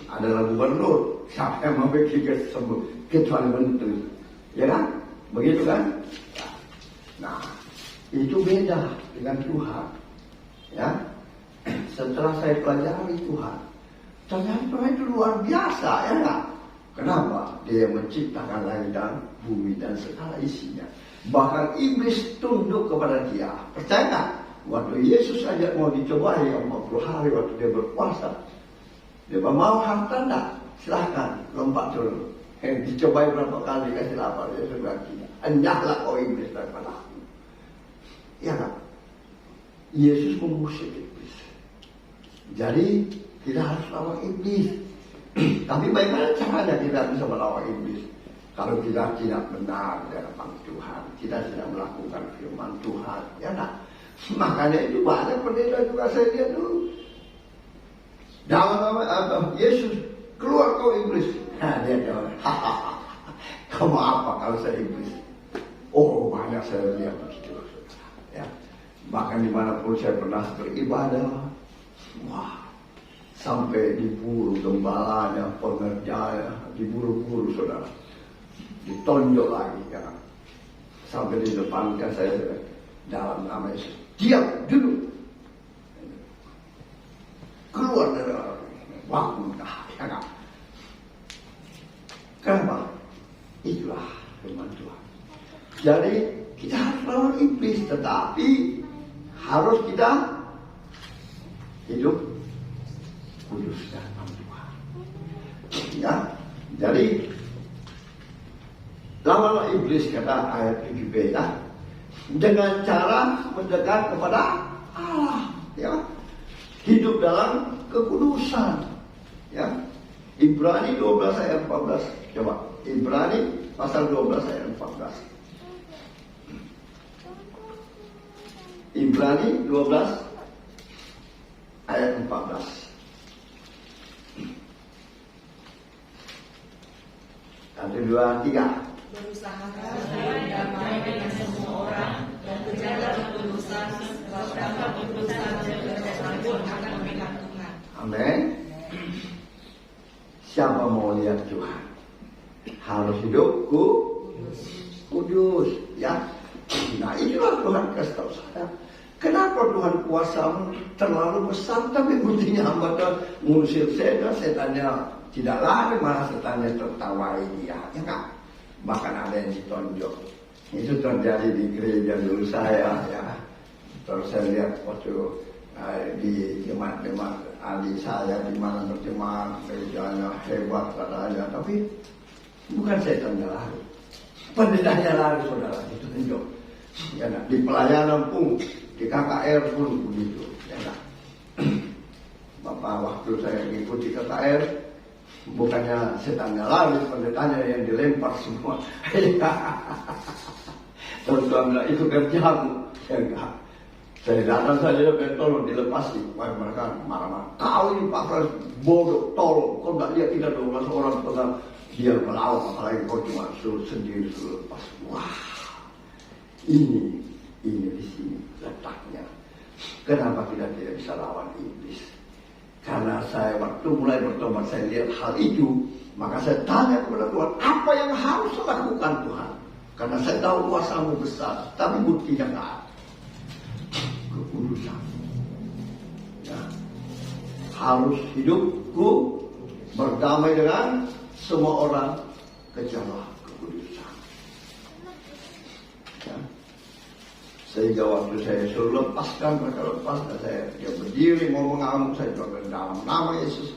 adalah gubernur, siapa yang mau bikin dia sembuh kecuali menteri, ya kan? Begitu kan? Nah, itu beda dengan Tuhan. Ya, setelah saya pelajari Tuhan, ternyata Tuhan itu luar biasa, ya kan? Kenapa? Dia menciptakan langit dan bumi dan segala isinya. Bahkan iblis tunduk kepada dia. Percaya tak? Waktu Yesus ajak mau dicobai 40 hari waktu dia berpuasa, dia mau harta tak? Silahkan lompat turun. Dicobai berapa kali kasih lapar, dia sudah tidak. Enyahlah kau iblis daripada aku. Ya kan? Yesus mengusir iblis. Jadi kita harus lawan iblis. Tapi bagaimana caranya kita bisa melawan iblis? Kalau kita tidak benar di hadapan Tuhan, kita tidak melakukan firman Tuhan, ya nak? Makanya itu banyak pendeta juga saya lihat dulu. Dalam nama Yesus, keluar kau iblis. Nah, dia jawab, kamu apa kalau saya iblis? Oh, banyak saya lihat begitu. Ya. Bahkan dimanapun saya pernah beribadah, wah, sampai diburu gembalanya, pengerjanya, diburu-buru saudara, ditonjok lagi kan, sampai di depan kan saya dalam nama Yesus, diam dulu, keluar dari waktu ya kan? Kenapa? Itulah firman Tuhan. Jadi kita harus lawan iblis, tetapi harus kita hidup kudus dalam Tuhan. Ya, jadi lawanlah iblis kata ayat 7b ya, dengan cara mendekat kepada Allah. Ya, hidup dalam kekudusan. Ya, Ibrani 12 ayat 14. Coba Ibrani pasal 12 ayat 14. Ibrani 12 ayat 14. Satu, dua, tiga.
Berusahalah berdamai dengan semua orang dan berjaga kekudusan, sebab tanpa kekudusan seorang pun akan melihat Tuhan.
Amin. Siapa mau lihat Tuhan? Harus hidup kudus, ya. Nah, inilah Tuhan kasih tahu saya. Kenapa Tuhan kuasamu terlalu besar, tapi buktinya hamba mengusir setannya tidak lari, malah setannya tertawai dia, ya kan? Bahkan ada yang ditonjok. Itu terjadi di gereja dulu saya, ya. Terus saya lihat waktu di jemaat-jemaat adik saya di mana berjemaat, gerejanya hebat katanya, tapi bukan setannya lari, pendetanya lari saudara, itu tunjuk. Ya, nah, di pelayanan pun, di KKR pun begitu, ya nah. Bapak waktu saya mengikuti KKR, bukannya setannya lari, pendetanya yang dilempar semua. Terus Tuhan bilang, itu kerjamu. Ya enggak. Saya datang saja, tolong dilepasi. Wah, mereka marah-marah. Kau ini Pak Frans bodoh, tolong. Kau enggak lihat kita 12 orang pernah dia melawan, apalagi kau cuma suruh sendiri, suruh lepas. Wah, ini di sini letaknya. Kenapa kita tidak bisa lawan iblis? Karena saya waktu mulai bertobat, saya lihat hal itu, maka saya tanya kepada Tuhan, apa yang harus saya lakukan Tuhan? Karena saya tahu kuasamu besar, tapi buktinya nggak ada. Kekudusan. Ya. Harus hidupku berdamai dengan semua orang kecuali kekudusan. Ya. Sehingga waktu saya suruh lepaskan, mereka lepaskan saya. Dia berdiri mau mengamuk, saya juga dalam nama Yesus.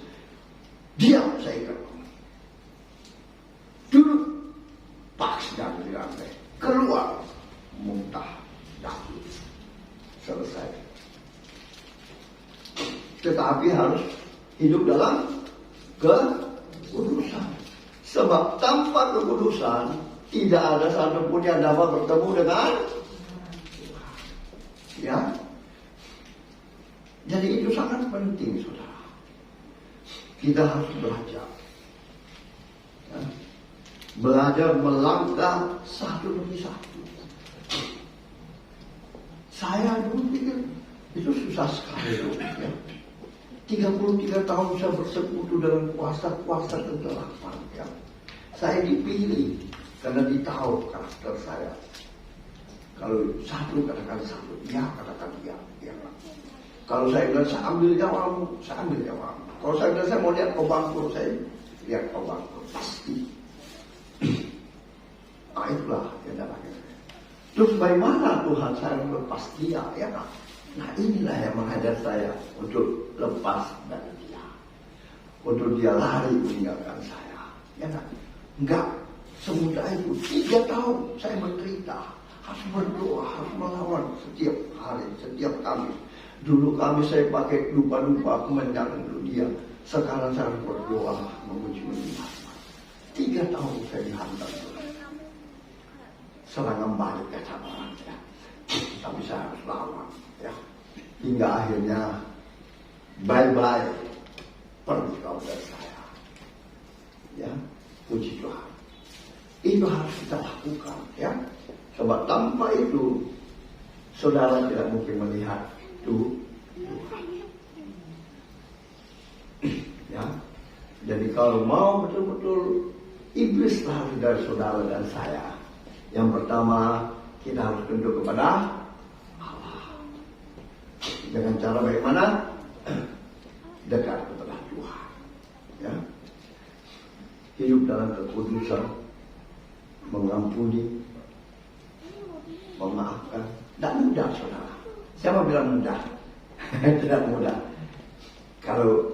Diam, saya ikat. Duduk, paksa di lantai, keluar, muntah, daku, selesai. Tetapi harus hidup dalam kekudusan. Sebab tanpa kekudusan tidak ada satupun yang dapat bertemu dengan ya. Jadi itu sangat penting, saudara. Kita harus belajar. Ya. Belajar melangkah satu demi satu. Saya dulu pikir itu susah sekali loh, ya. 33 tahun saya bersekutu dengan kuasa-kuasa kegelapan, ya. Saya dipilih karena ditahu karakter saya. Kalau satu katakan satu, ya katakan ya. Kalau saya bilang saya ambil nyawamu, saya ambil nyawamu. Kalau saya bilang saya mau lihat kau bangkrut, saya lihat kau bangkrut, pasti. Nah itulah yang dalamnya. Terus bagaimana Tuhan saya melepas dia, ya kan? Nah inilah yang mengajar saya untuk lepas dari dia, untuk dia lari meninggalkan saya, ya kan? Enggak semudah itu. 3 tahun saya menderita, harus berdoa, harus melawan setiap hari, setiap Kamis. Dulu Kamis saya pakai lupa-lupa kemenangan untuk dia. Sekarang saya berdoa memuji Tuhan. 3 tahun saya dihantam serangan balik kecabaran, ya. Tapi saya harus lawan, ya. Hingga akhirnya bye-bye, pergi kau dari saya, ya. Puji Tuhan. Itu harus kita lakukan, ya. Sebab tanpa itu saudara tidak mungkin melihat Tuhan, ya. Jadi kalau mau betul-betul iblis lari dari saudara dan saya, yang pertama kita harus tunduk kepada Allah. Dengan cara bagaimana? Dekat kepada Tuhan, ya. Hidup dalam kekudusan, mengampuni, memaafkan. Tidak mudah, saudara. Siapa bilang mudah? Tidak mudah. Kalau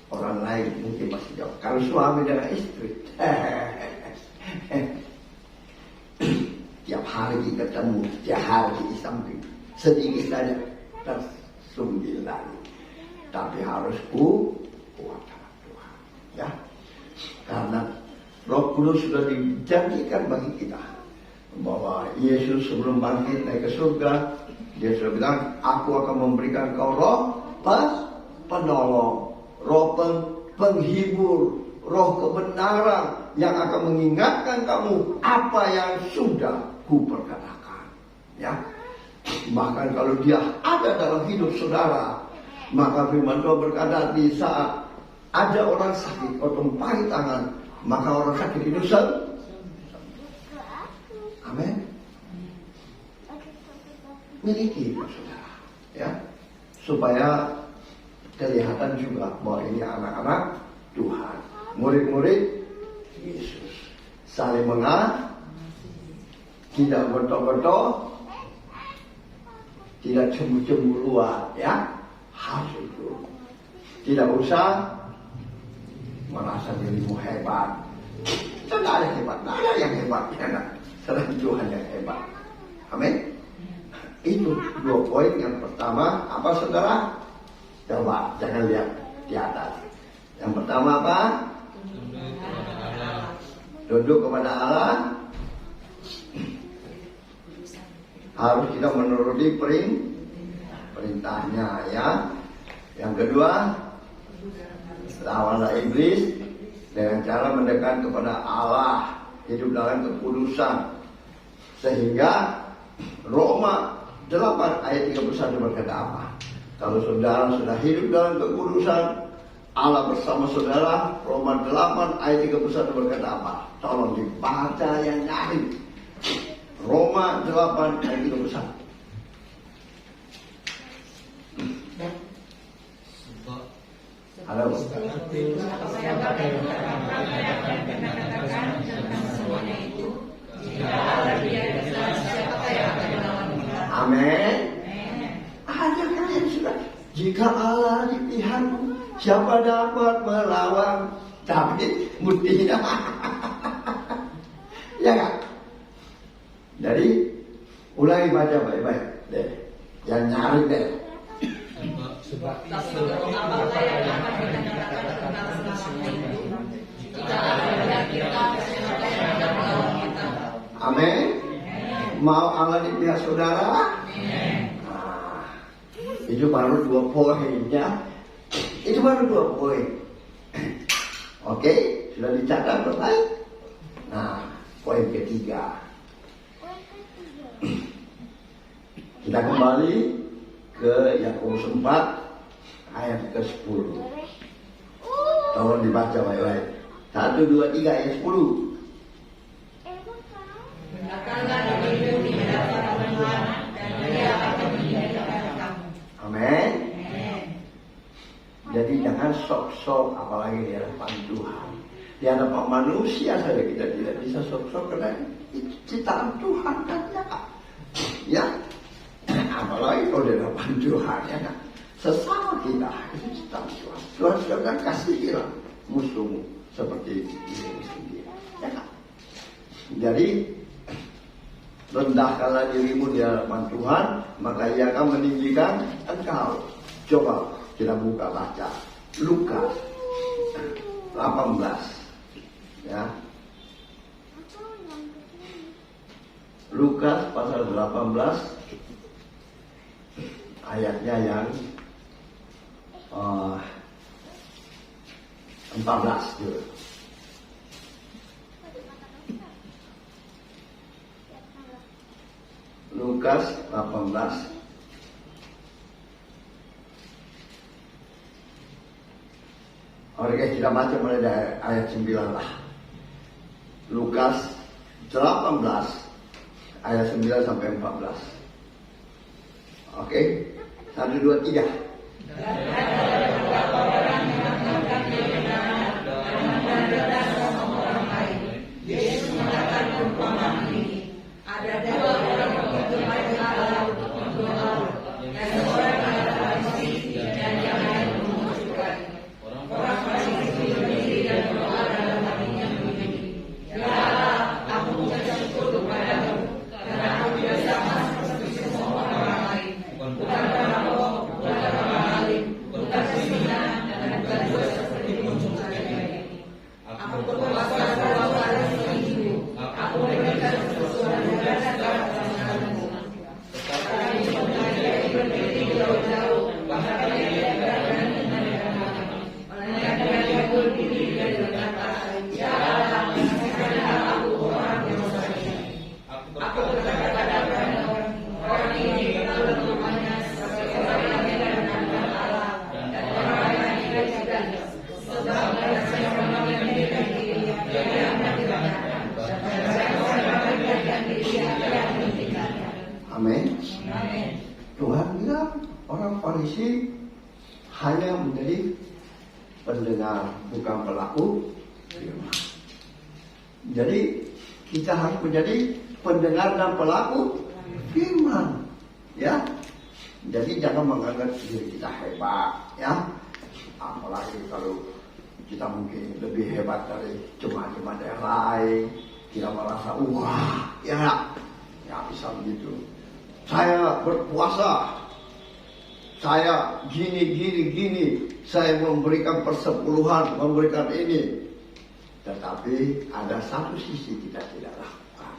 orang lain mungkin masih jauh. Kalau suami dengan istri, tiap hari ketemu, tiap hari di samping, sedikit saja tersunggil lagi. Tapi harus kuat dalam Tuhan, ya. Karena Roh Kudus sudah dijanjikan bagi kita bahwa Yesus sebelum bangkit naik ke surga, dia sudah bilang, aku akan memberikan kau roh penolong, roh penghibur, roh kebenaran yang akan mengingatkan kamu apa yang sudah kuperkatakan, ya. Bahkan kalau dia ada dalam hidup saudara, maka firman Tuhan berkata, di saat ada orang sakit atau tumpahi tangan, maka orang sakit itu sembuh. Amin. Miliki itu, saudara, ya, supaya kelihatan juga bahwa ini anak-anak Tuhan, murid-murid Yesus, saling mengasihi, tidak betul-betul, tidak cemburu-cemburuan, ya, harus itu. Tidak usah merasa dirimu hebat. Tidak ada yang hebat, tidak ada yang hebat, ya, selain Tuhan yang hebat. Amin. Itu 2 poin. Yang pertama apa, saudara? Coba jangan lihat di atas. Yang pertama apa? Tunduk kepada Allah. Harus kita menuruti perintahnya, ya. Yang kedua, lawanlah iblis dengan cara mendekat kepada Allah, hidup dalam kekudusan. Sehingga Roma 8 ayat 31 berkata apa? Kalau saudara sudah hidup dalam kekudusan, Allah bersama saudara. Roma 8 ayat 31 berkata apa? Tolong dibaca yang nyari. Roma 8 ayat 31. Halo. Amin. Ada kalian sudah. Jika Allah di pihakmu, siapa dapat melawan? Tapi buktinya, ya kan? Jadi ulangi baca baik-baik deh. Yang nyari deh.
Sebab itu apakah yang akan kita katakan tentang selama itu? Jika ada kita
Amin. Mau Allah di pihak saudara? Nah, itu baru 2 poin ya. Itu baru 2 poin. Oke, sudah dicatat baik. Nah, poin ketiga. Kita kembali ke Yakobus 4 ayat ke-10. Tolong dibaca baik-baik. 1, 2, 3 ayat 10. Amin. Jadi jangan sok-sok, apalagi di hadapan Tuhan. Di hadapan manusia saja kita tidak bisa sok-sok, karena itu ciptaan Tuhan kan ya. Ya, apalagi kalau di hadapan Tuhan ya kan. Sesama kita itu ciptaan Tuhan. Tuhan sudah kan kasih kita musuhmu seperti dirimu sendiri. Ya kan? Jadi rendahkanlah dirimu di hadapan Tuhan, maka Ia akan meninggikan engkau. Coba kita buka baca Lukas 18 ya. Lukas pasal 18 ayatnya yang 14 juga. Lukas 18 Oke, kita baca mulai dari ayat 9 lah. Lukas 18 ayat 9 sampai 14. Oke, 1, 2, 3.
Yesus mengatakan perumpamaan ini. Ada 2 orang begitu baik Allah untuk berdoa. Yang seorang adalah Farisi dan yang lain mengucapkan. Orang Farisi itu berdiri dan berdoa dalam hatinya begini. Ya Allah, aku mengucap syukur kepadamu karena aku tidak sama seperti semua orang lain. Bukan perampok, bukan pemaling, bukan pezina, dan bukan juga seperti muncul saja. Aku berpuasa 2 kali seminggu. Aku memberikan sesuatu dan segala pasanganmu. Tetapi sebenarnya berdiri jauh-jauh, bahkan dia berani menerima. Melainkan dia berdiri dan berkata, Ya Allah, kasihkanlah aku orang yang bersalah. Aku berkata kepadamu, orang ini kalau rumahnya sebagai orang yang mengenal Allah dan orang yang tidak juga. Sebab mereka yang memiliki diri dia yang menghentikannya.
Amin. Tuhan bilang orang Farisi hanya menjadi pendengar, bukan pelaku firman. Jadi kita harus menjadi pendengar dan pelaku firman, ya. Jadi jangan menganggap diri kita hebat, ya. Apalagi kalau kita mungkin lebih hebat dari jemaat-jemaat yang lain, kita merasa wah, ya bisa begitu. Saya berpuasa, saya gini, saya memberikan persepuluhan, memberikan ini. Tetapi ada satu sisi kita tidak lakukan,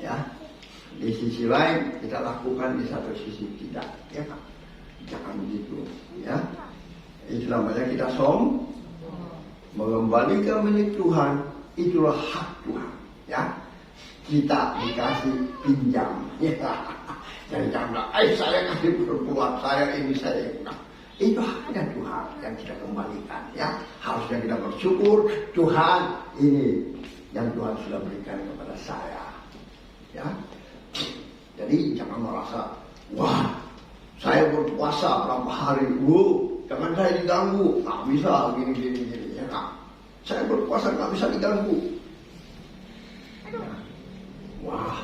ya. Di sisi lain kita lakukan, di satu sisi tidak, ya kan? Jangan begitu, ya. Itu namanya kita mengembalikan milik Tuhan, itulah hak Tuhan, ya. Kita dikasih pinjam, ya. Jadi jangan, saya kasih berbuat, saya ini, saya ini. Itu haknya Tuhan yang kita kembalikan, ya. Harusnya kita bersyukur, Tuhan ini yang Tuhan sudah berikan kepada saya, ya. Jadi jangan merasa, wah, saya berpuasa berapa hari, jangan saya diganggu, nggak bisa gini, ya kan? Saya berpuasa nggak bisa diganggu. Wah,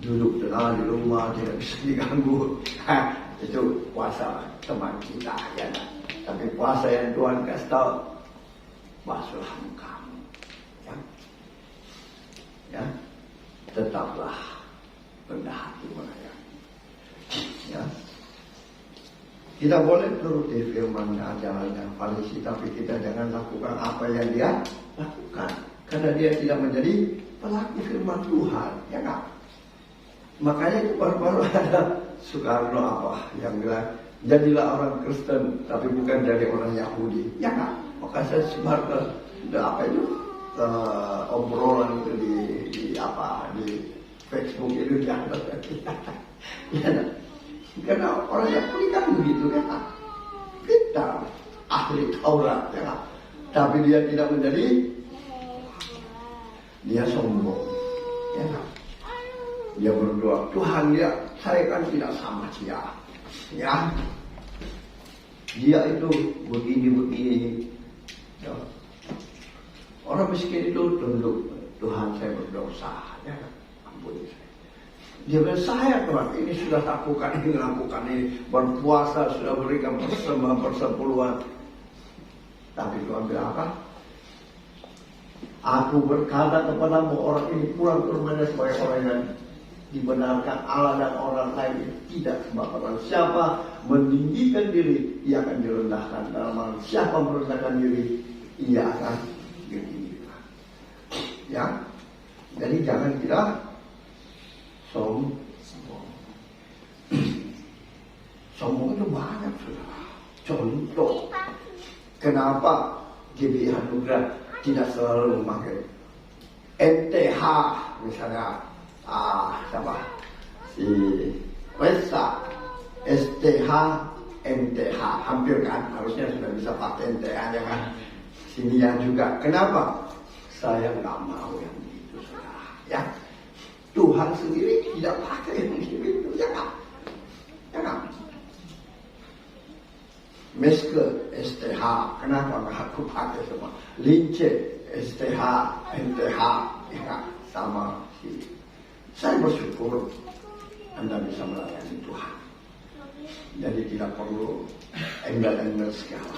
duduk tenang di rumah tidak bisa diganggu. Itu puasa teman kita, ya kan? Tapi puasa yang Tuhan kasih tahu, basuhlah mukamu, ya, tetaplah rendah hati melayani, ya. Kita boleh turuti firman ajaran yang Farisi, tapi kita jangan lakukan apa yang dia lakukan. karena dia tidak menjadi pelaku firman Tuhan, ya kan? Makanya baru-baru ada Soekarno apa yang bilang, jadilah orang Kristen tapi bukan dari orang Yahudi, ya kan? Maka saya sebarkan apa itu obrolan itu di Facebook itu ya, kan? Karena orang Yahudi kan begitu, ya kan? Kita ahli Taurat, ya kan? Tapi dia tidak menjadi, dia sombong, ya kan? Dia berdoa, Tuhan dia, saya kan tidak sama dia, ya. Dia itu begini. Ya. Orang miskin itu tunduk, Tuhan saya berdosa, ya. Ampuni saya. Dia bilang, saya Tuhan, ini sudah lakukan ini, berpuasa, sudah berikan persembahan persepuluhan. Tapi Tuhan bilang apa? Aku berkata kepadamu, orang ini pulang ke rumahnya sebagai orang yang dibenarkan Allah dan orang lain tidak. Sebab orang siapa meninggikan diri, ia akan direndahkan. Dalam hal siapa merendahkan diri, ia akan ditinggikan. Ya, jadi jangan kita sombong. Sombong itu banyak sudah. Contoh, kenapa GBI Anugerah tidak selalu memakai MTH misalnya? Siapa? Si Resa STH MTH, hampir kan, harusnya sudah bisa pakai MTH nya kan. Sini yang juga. Kenapa? Saya nggak mau yang begitu, saudara. Ya, Tuhan sendiri tidak pakai yang begitu, ya kan? Ya kan? Meske STH, kenapa nggak aku pakai semua? Lince STH MTH, ya kan? Sama si. Saya bersyukur Anda bisa melayani Tuhan. Jadi tidak perlu embel-embel segala.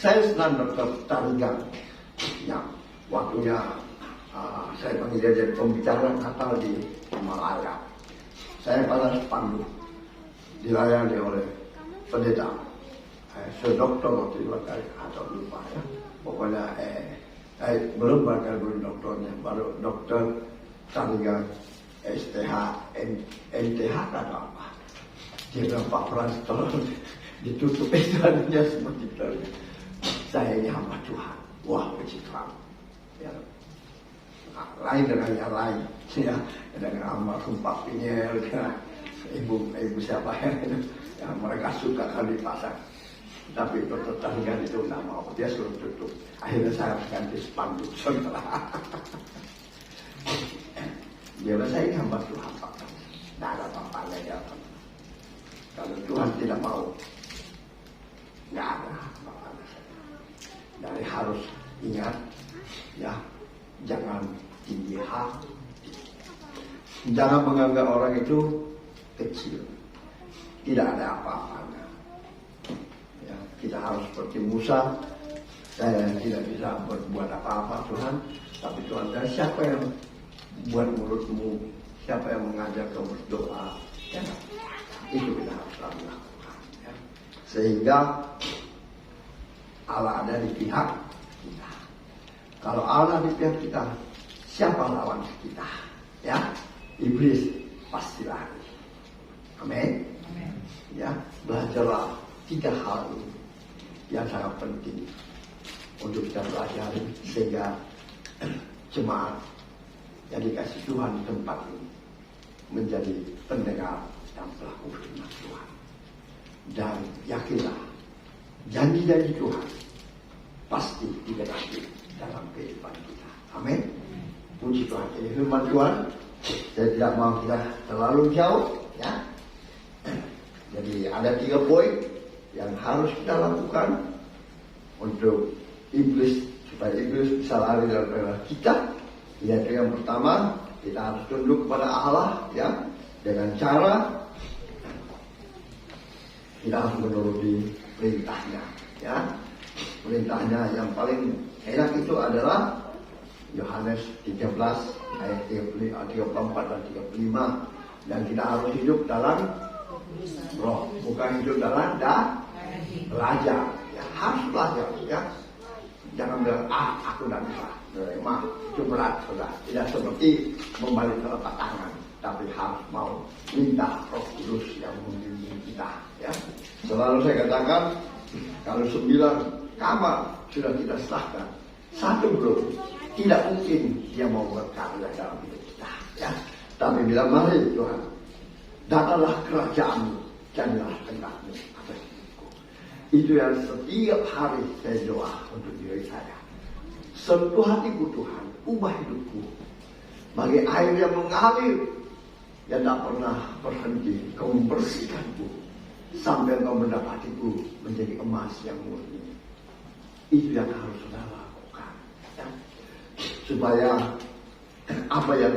Saya senang Dr. Tarigan yang waktunya saya panggil dia jadi pembicara Natal di Malaya. Saya pada spanduk dilayani oleh pendeta. Saya dokter waktu itu atau lupa ya. Pokoknya belum bakal dokternya, baru Dr. Tarigan STH, NTH atau apa? Dia bilang, Pak Frans, tolong ditutup istilahnya seperti itu. Saya ini hamba Tuhan. Wah, puji Tuhan. Ya. Nah, lain dengan yang lain. Ya, dengan almarhum Pak Pinyel, dengan ibu siapa yang mereka suka kali pasang. Tapi Dr. Tarigan itu nggak mau. Dia suruh tutup. Akhirnya saya harus ganti spanduk. Dia bilang, saya ini hamba Tuhan, Pak. Tidak ada apa-apa ya. Kalau Tuhan tidak mau, nggak ada apa-apa. Dari harus ingat, ya, jangan tinggi hati. Jangan menganggap orang itu kecil. Tidak ada apa-apanya. Ya, kita harus seperti Musa. Saya tidak bisa berbuat apa-apa Tuhan, tapi Tuhan, dan siapa yang buat mulutmu, siapa yang mengajak kau berdoa, ya, itu kita harus lakukan, ya. Sehingga Allah ada di pihak kita. Kalau Allah di pihak kita, siapa lawan kita? Ya, iblis pasti lari. Amin. Ya, belajarlah 3 hal ini yang sangat penting untuk kita pelajari sehingga jemaat yang dikasih Tuhan di tempat ini menjadi pendengar dan pelaku firman Tuhan. Dan yakinlah, janji-janji Tuhan pasti digenapi dalam kehidupan kita. Amin. Puji Tuhan. Ini firman Tuhan. Saya tidak mau kita terlalu jauh, ya. Jadi ada 3 poin yang harus kita lakukan untuk iblis, supaya iblis bisa lari dari kita. Yaitu yang pertama, kita harus tunduk kepada Allah, ya, dengan cara kita harus menuruti perintahnya, ya. Perintahnya yang paling enak itu adalah Yohanes 13 ayat 34 dan 35, dan kita harus hidup dalam roh, bukan hidup dalam belajar, ya, harus belajar, ya. Jangan bilang aku tidak bisa. Memang itu berat, saudara. Tidak seperti membalik telapak tangan, tapi harus mau minta Roh Kudus yang membimbing kita. Ya, selalu saya katakan, kalau 9 kamar sudah kita serahkan, 1 belum, tidak mungkin dia mau berkarya dalam hidup kita. Ya, tapi bila mari Tuhan, datanglah kerajaan-Mu, jadilah kehendak-Mu atas hidupku. Itu yang setiap hari saya doa untuk diri saya. Sentuh hatiku Tuhan, ubah hidupku bagi air yang mengalir yang tak pernah berhenti. Kau membersihkanku sampai Kau mendapatiku menjadi emas yang murni. Itu yang harus saudara lakukan, ya. Supaya apa yang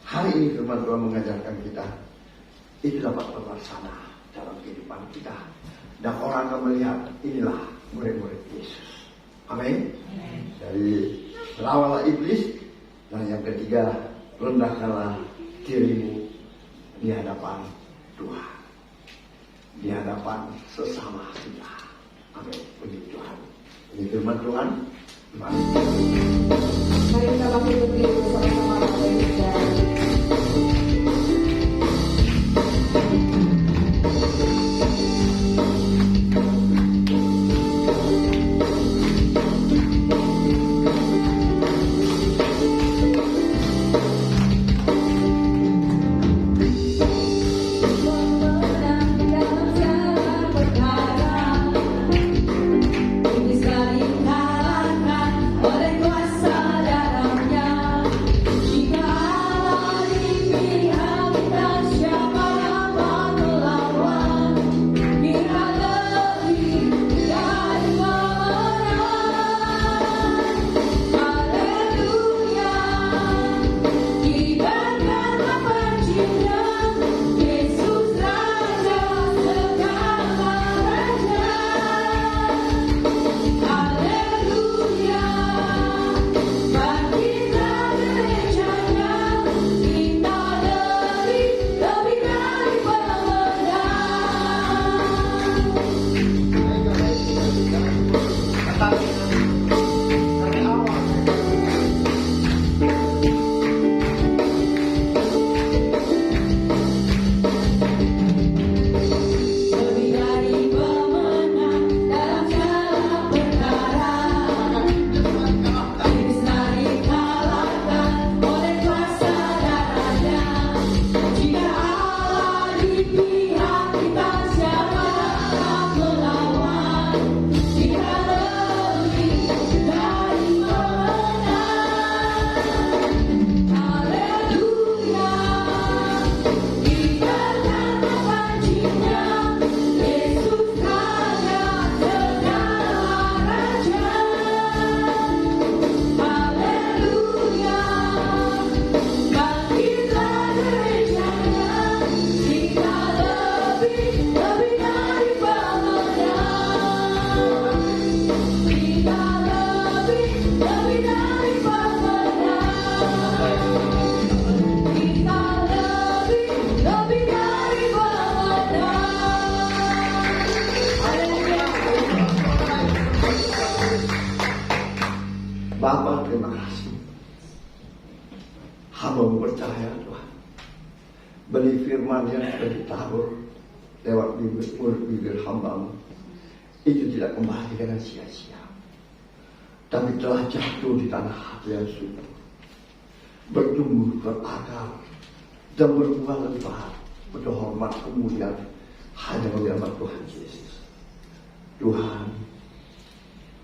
hari ini firman Tuhan mengajarkan kita itu dapat terlaksana dalam kehidupan kita, dan orang akan melihat inilah murid-murid Yesus. Amin. Dari lawanlah iblis, dan yang ketiga, rendahkanlah dirimu di hadapan Tuhan, di hadapan sesama kita. Amin. Puji Tuhan. Ini firman Tuhan. Mari
kita bangkit berdiri bersama-sama Bapak Ibu Saudara.
Bapa, terima kasih. Hamba percaya Tuhan, benih firman yang sudah ditabur lewat bibir hamba-Mu itu tidak kembali dengan sia-sia, tapi telah jatuh di tanah hati yang subur, bertumbuh berakar dan berbuah lebat, berhormat kemuliaan hanya bagi nama Tuhan Yesus. Tuhan,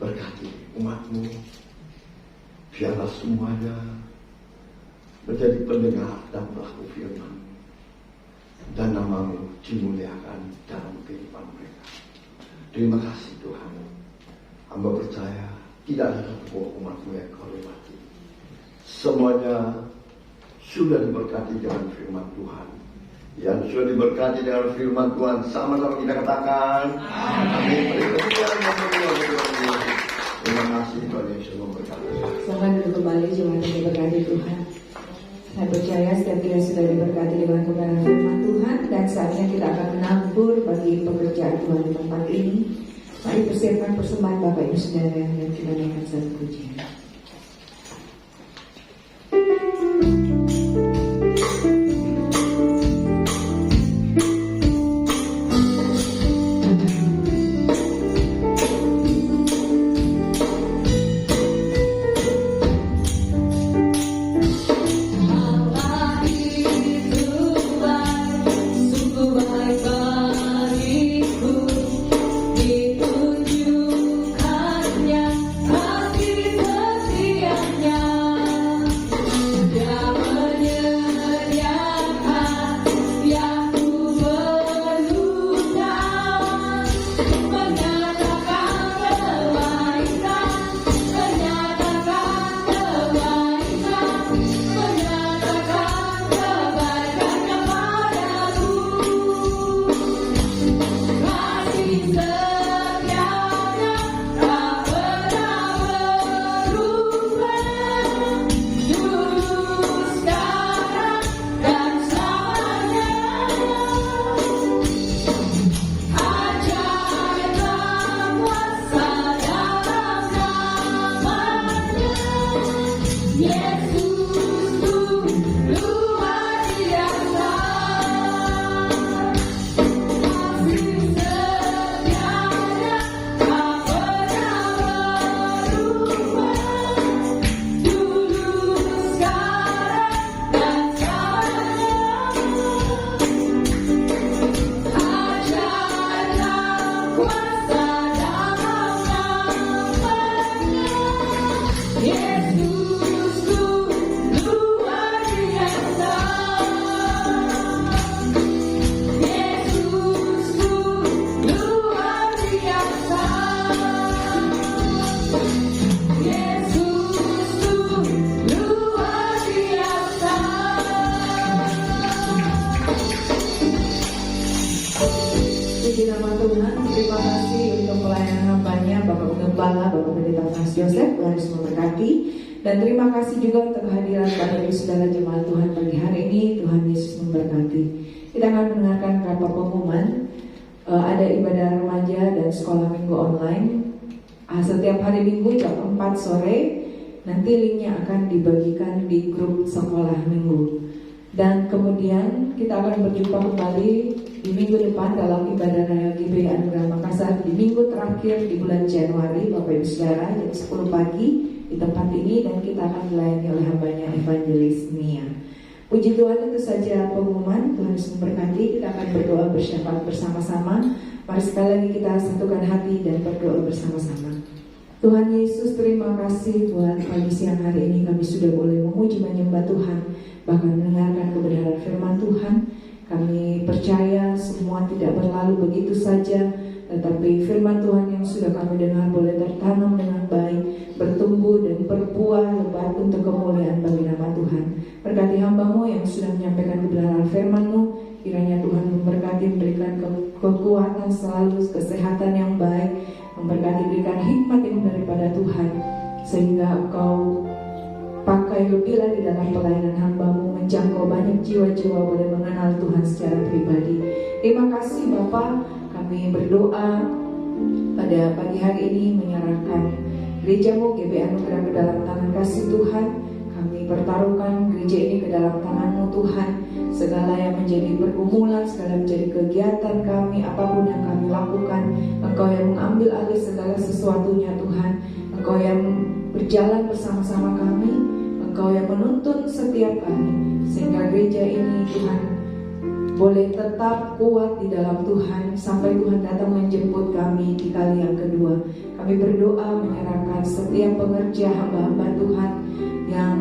berkati umat-Mu, biarlah semuanya menjadi pendengar dan pelaku firman, dan nama-Mu dimuliakan dalam kehidupan mereka. Terima kasih Tuhan. Hamba percaya tidak ada satu umat-Mu yang Kau lewati. Semuanya sudah diberkati dengan firman Tuhan. Yang sudah diberkati dengan firman Tuhan, sama-sama kita katakan amin. Terima kasih Tuhan Yesus memberkati.
Silakan duduk kembali, jemaat yang diberkati Tuhan. Saya percaya setiap kita sudah diberkati dengan kebenaran firman Tuhan, dan saatnya kita akan menabur bagi pekerjaan Tuhan di tempat ini. Mari persiapkan persembahan Bapak Ibu Saudara dan kita naikkan satu pujian. Puji nama Tuhan, terima kasih untuk pelayanan hambanya Bapak Gembala, Bapak Pendeta Mas Yosef, Tuhan Yesus memberkati. Dan terima kasih juga untuk kehadiran Bapak Ibu Saudara jemaat Tuhan pagi hari ini, Tuhan Yesus memberkati. Kita akan mendengarkan kabar pengumuman. Ada ibadah remaja dan sekolah minggu online setiap hari Minggu jam 4 sore. Nanti linknya akan dibagikan di grup sekolah minggu. Dan kemudian kita akan berjumpa kembali di minggu depan dalam ibadah raya GBI Anugerah Makassar di minggu terakhir di bulan Januari, Bapak Ibu Saudara, jam 10 pagi di tempat ini, dan kita akan dilayani oleh hambanya Evangelis Nia. Puji Tuhan, itu saja pengumuman. Tuhan Yesus memberkati. Kita akan berdoa bersama-sama. Mari sekali lagi kita satukan hati dan berdoa bersama-sama. Tuhan Yesus, terima kasih buat pagi siang hari ini kami sudah boleh memuji menyembah Tuhan, bahkan mendengarkan kebenaran firman Tuhan. Kami percaya semua tidak berlalu begitu saja, tetapi firman Tuhan yang sudah kami dengar boleh tertanam dengan baik, bertumbuh dan berbuah lebat untuk kemuliaan bagi nama Tuhan. Berkati hamba-Mu yang sudah menyampaikan kebenaran firman-Mu, kiranya Tuhan memberkati, memberikan kekuatan selalu, kesehatan yang baik, memberkati, berikan hikmat yang daripada Tuhan, sehingga Engkau pakai lebih lagi dalam pelayanan hamba-Mu, menjangkau banyak jiwa-jiwa boleh mengenal Tuhan secara pribadi. Terima kasih Bapa, kami berdoa pada pagi hari ini menyerahkan gereja-Mu GBI Anugerah ke dalam tangan kasih Tuhan. Kami pertaruhkan gereja ini ke dalam tangan-Mu Tuhan. Segala yang menjadi pergumulan, segala menjadi kegiatan kami, apapun yang kami lakukan, Engkau yang mengambil alih segala sesuatunya Tuhan. Engkau yang berjalan bersama-sama kami, Engkau yang menuntun setiap kami, sehingga gereja ini Tuhan boleh tetap kuat di dalam Tuhan sampai Tuhan datang menjemput kami di kali yang kedua. Kami berdoa menyerahkan setiap pengerja hamba-hamba Tuhan yang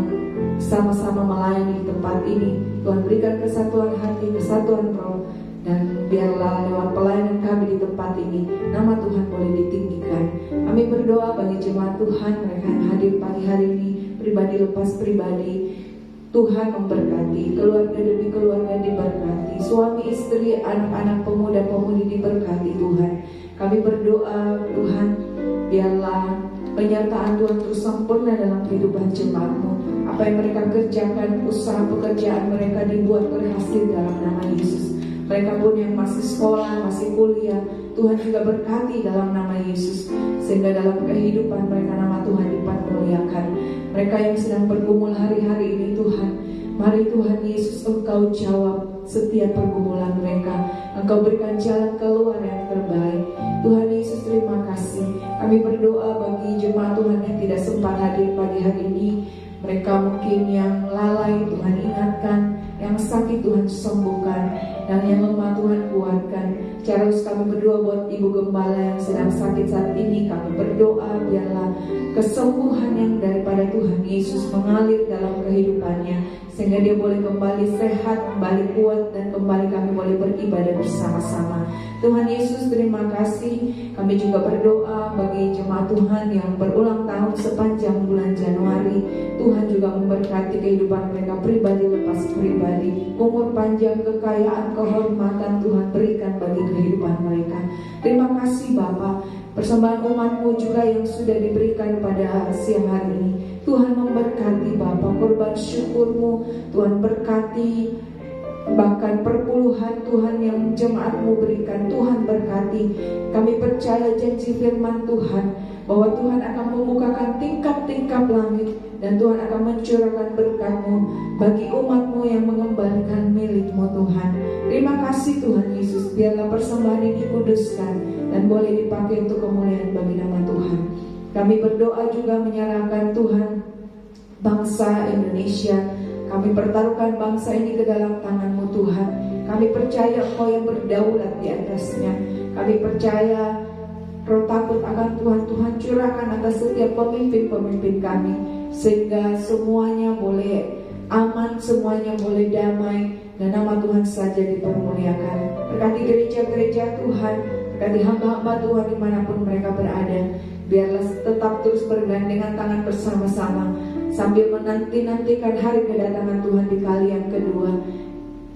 sama-sama melayani di tempat ini. Tuhan berikan kesatuan hati, kesatuan roh, dan biarlah lewat pelayanan kami di tempat ini nama Tuhan boleh ditinggikan. Kami berdoa bagi jemaat Tuhan, mereka yang hadir pagi hari ini, pribadi lepas pribadi. Tuhan memberkati, keluarga demi keluarga diberkati, suami istri, anak-anak, pemuda pemudi diberkati Tuhan. Kami berdoa Tuhan, biarlah penyertaan Tuhan terus sempurna dalam kehidupan jemaat-Mu. Apa yang mereka kerjakan, usaha pekerjaan mereka dibuat berhasil dalam nama Yesus. Mereka pun yang masih sekolah, masih kuliah, Tuhan juga berkati dalam nama Yesus, sehingga dalam kehidupan mereka nama Tuhan dipermuliakan. Mereka yang sedang bergumul hari-hari ini Tuhan, mari Tuhan Yesus Engkau jawab setiap pergumulan mereka. Engkau berikan jalan keluar yang terbaik. Tuhan Yesus terima kasih. Kami berdoa bagi jemaat Tuhan yang tidak sempat hadir pagi hari ini. Mereka mungkin yang lalai Tuhan ingatkan, yang sakit Tuhan sembuhkan, dan yang lemah Tuhan kuatkan. Terus kami berdoa buat Ibu Gembala yang sedang sakit saat ini. Kami berdoa biarlah kesembuhan yang daripada Tuhan Yesus mengalir dalam kehidupannya, sehingga dia boleh kembali sehat, kembali kuat, dan kembali kami boleh beribadah bersama-sama. Tuhan Yesus terima kasih. Kami juga berdoa bagi jemaat Tuhan yang berulang tahun sepanjang bulan Januari. Tuhan juga memberkati kehidupan mereka pribadi lepas pribadi. Umur panjang, kekayaan, kehormatan Tuhan berikan bagi kehidupan mereka. Terima kasih Bapa. Persembahan umat-Mu juga yang sudah diberikan pada siang hari ini, Tuhan memberkati Bapa. Korban syukur-Mu Tuhan berkati, bahkan perpuluhan Tuhan yang jemaat-Mu berikan, Tuhan berkati. Kami percaya janji firman Tuhan bahwa Tuhan akan membukakan tingkap-tingkap langit, dan Tuhan akan mencurahkan berkat-Mu bagi umat-Mu yang mengembalikan milik-Mu Tuhan. Terima kasih Tuhan Yesus. Biarlah persembahan ini dikuduskan dan boleh dipakai untuk kemuliaan bagi nama Tuhan. Kami berdoa juga menyerahkan Tuhan bangsa Indonesia. Kami pertaruhkan bangsa ini ke dalam tangan-Mu Tuhan. Kami percaya Engkau yang berdaulat di atasnya. Kami percaya roh takut akan Tuhan, Tuhan curahkan atas setiap pemimpin-pemimpin kami, sehingga semuanya boleh aman, semuanya boleh damai, dan nama Tuhan saja dipermuliakan. Berkati gereja-gereja Tuhan, berkati hamba-hamba Tuhan dimanapun mereka berada. Biarlah tetap terus bergandengan tangan bersama-sama sambil menanti-nantikan hari kedatangan Tuhan di kali yang kedua.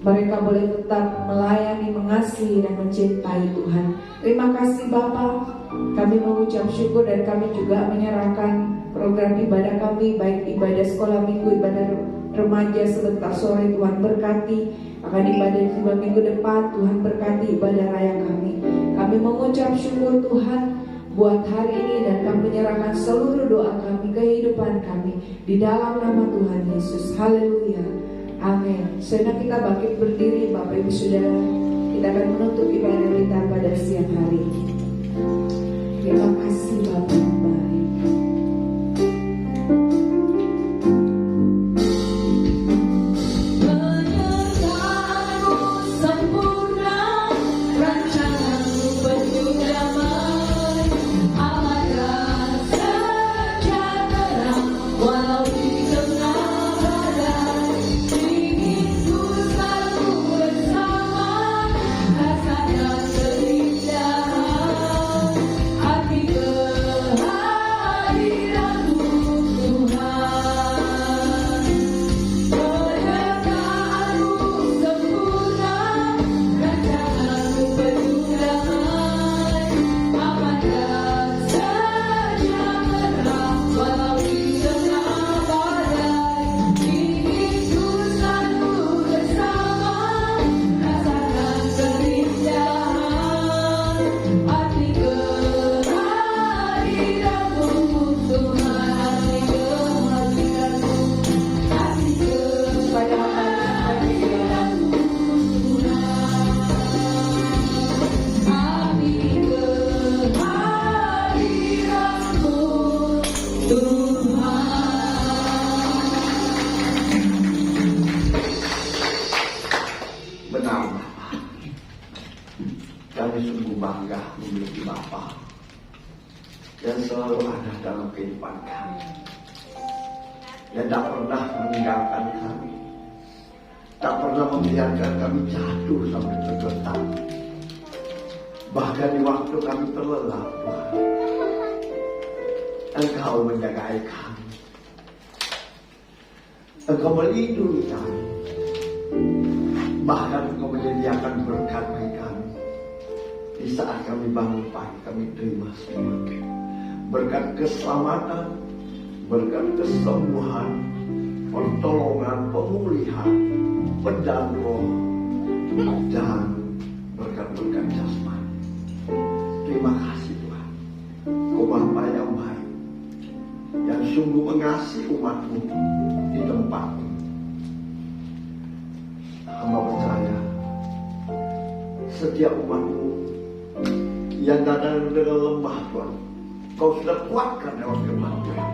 Mereka boleh tetap melayani, mengasihi, dan mencintai Tuhan. Terima kasih Bapa. Kami mengucap syukur, dan kami juga menyerahkan program ibadah kami, baik ibadah sekolah minggu, ibadah remaja sebentar sore. Tuhan berkati. Akan ibadah juga minggu depan, Tuhan berkati ibadah raya kami. Kami mengucap syukur Tuhan buat hari ini, dan kami menyerahkan seluruh doa kami, kehidupan kami di dalam nama Tuhan Yesus. Haleluya. Amin. Sekarang kita bangkit berdiri Bapak Ibu Saudara. Kita akan menutup ibadah kita pada siang hari ini. Terima kasih Bapak yang baik.
Penyertaanmu sempurna, rancanganmu penuh damai, aman dan sejahtera, walau di tengah badai. Inginku selalu bersama, rasakan keindahan arti kehadiranmu Tuhan. Penyertaanmu sempurna, rancanganmu penuh damai, aman dan sejahtera, walau di tengah badai. Inginku selalu bersama, rasakan keindahan arti kehadiranmu Tuhan, arti kehadiranmu,
Pada hamba-Mu
arti kehadiranmu Tuhan.
Benar Bapak. Kami sungguh bangga memiliki Bapak yang selalu ada dalam kehidupan kami, yang tak pernah meninggalkan kami, tak pernah membiarkan kami jatuh sampai tergeletak. Bahkan di waktu kami terlelap, Tuhan, Engkau menjagai kami, Engkau melindungi kami, bahkan Engkau menyediakan berkat bagi kami. Di saat kami bangun pagi, kami terima semua berkat keselamatan, berkat kesembuhan, pertolongan, pemulihan, pedang roh, dan berkat-berkat jasmani. sungguh mengasihi umatmu di tempat ini. Hamba percaya setiap umatmu yang datang dengan lemah, Tuhan, Kau sudah kuatkan lewat firman Tuhan.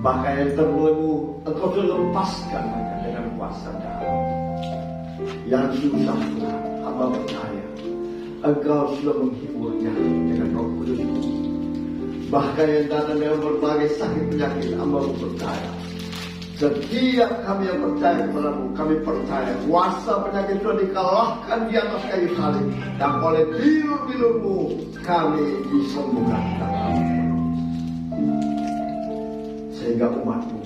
Bahkan yang terbelenggu, Engkau sudah lepaskan mereka dengan kuasa darah. Yang susah, Tuhan, hamba percaya Engkau sudah menghiburnya dengan Roh Kudus. Bahkan yang datang dengan berbagai sakit penyakit, hamba percaya setiap kami yang percaya kepadamu, kami percaya kuasa penyakit sudah dikalahkan di atas kayu salib, dan oleh bilur-bilurmu kami disembuhkan. Sehingga umatmu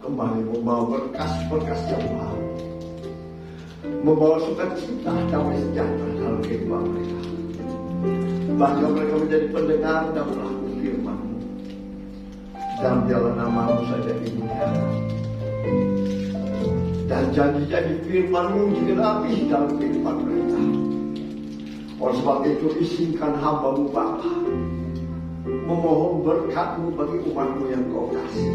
kembali membawa berkas-berkas yang baru, membawa sukacita, damai sejahtera dalam kehidupan mereka. Bahkan mereka menjadi pendengar dan pelaku firman-Mu. Dan biarlah nama-Mu saja dimuliakan. Dan janji-janji firman-Mu digenapi dalam kehidupan mereka. Oleh sebab itu izinkan hamba-Mu Bapa memohon berkat-Mu bagi umat-Mu yang Kau kasih.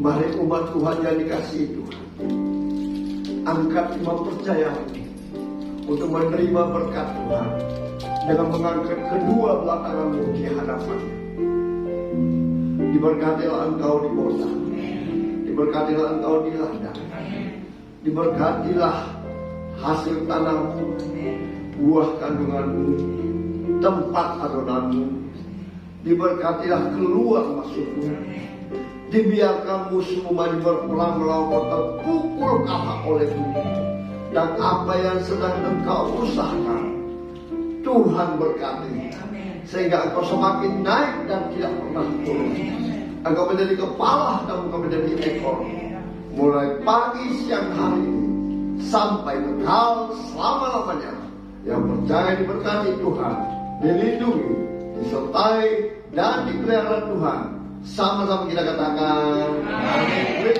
Mari umat Tuhan yang dikasihi Tuhan, angkat iman percaya untuk menerima berkat Tuhan dengan mengangkat kedua belah tangan-Mu di hadapan-Nya. Diberkatilah Engkau di kota, diberkatilah Engkau di ladang, diberkatilah hasil tanah-Mu, buah kandungan-Mu, tempat adonan-Mu, diberkatilah keluar masuk-Mu. Dibiarkan musuh maju berperang melawan kota, pukul kalah oleh-Mu. Dan apa yang sedang Engkau usahakan, Tuhan berkati, sehingga Engkau semakin naik dan tidak pernah turun. Engkau menjadi kepala dan Engkau menjadi ekor, mulai pagi siang hari ini sampai kekal selama-lamanya. Yang percaya diberkati Tuhan, dilindungi, disertai dan dipelihara Tuhan. Sama-sama kita katakan amin.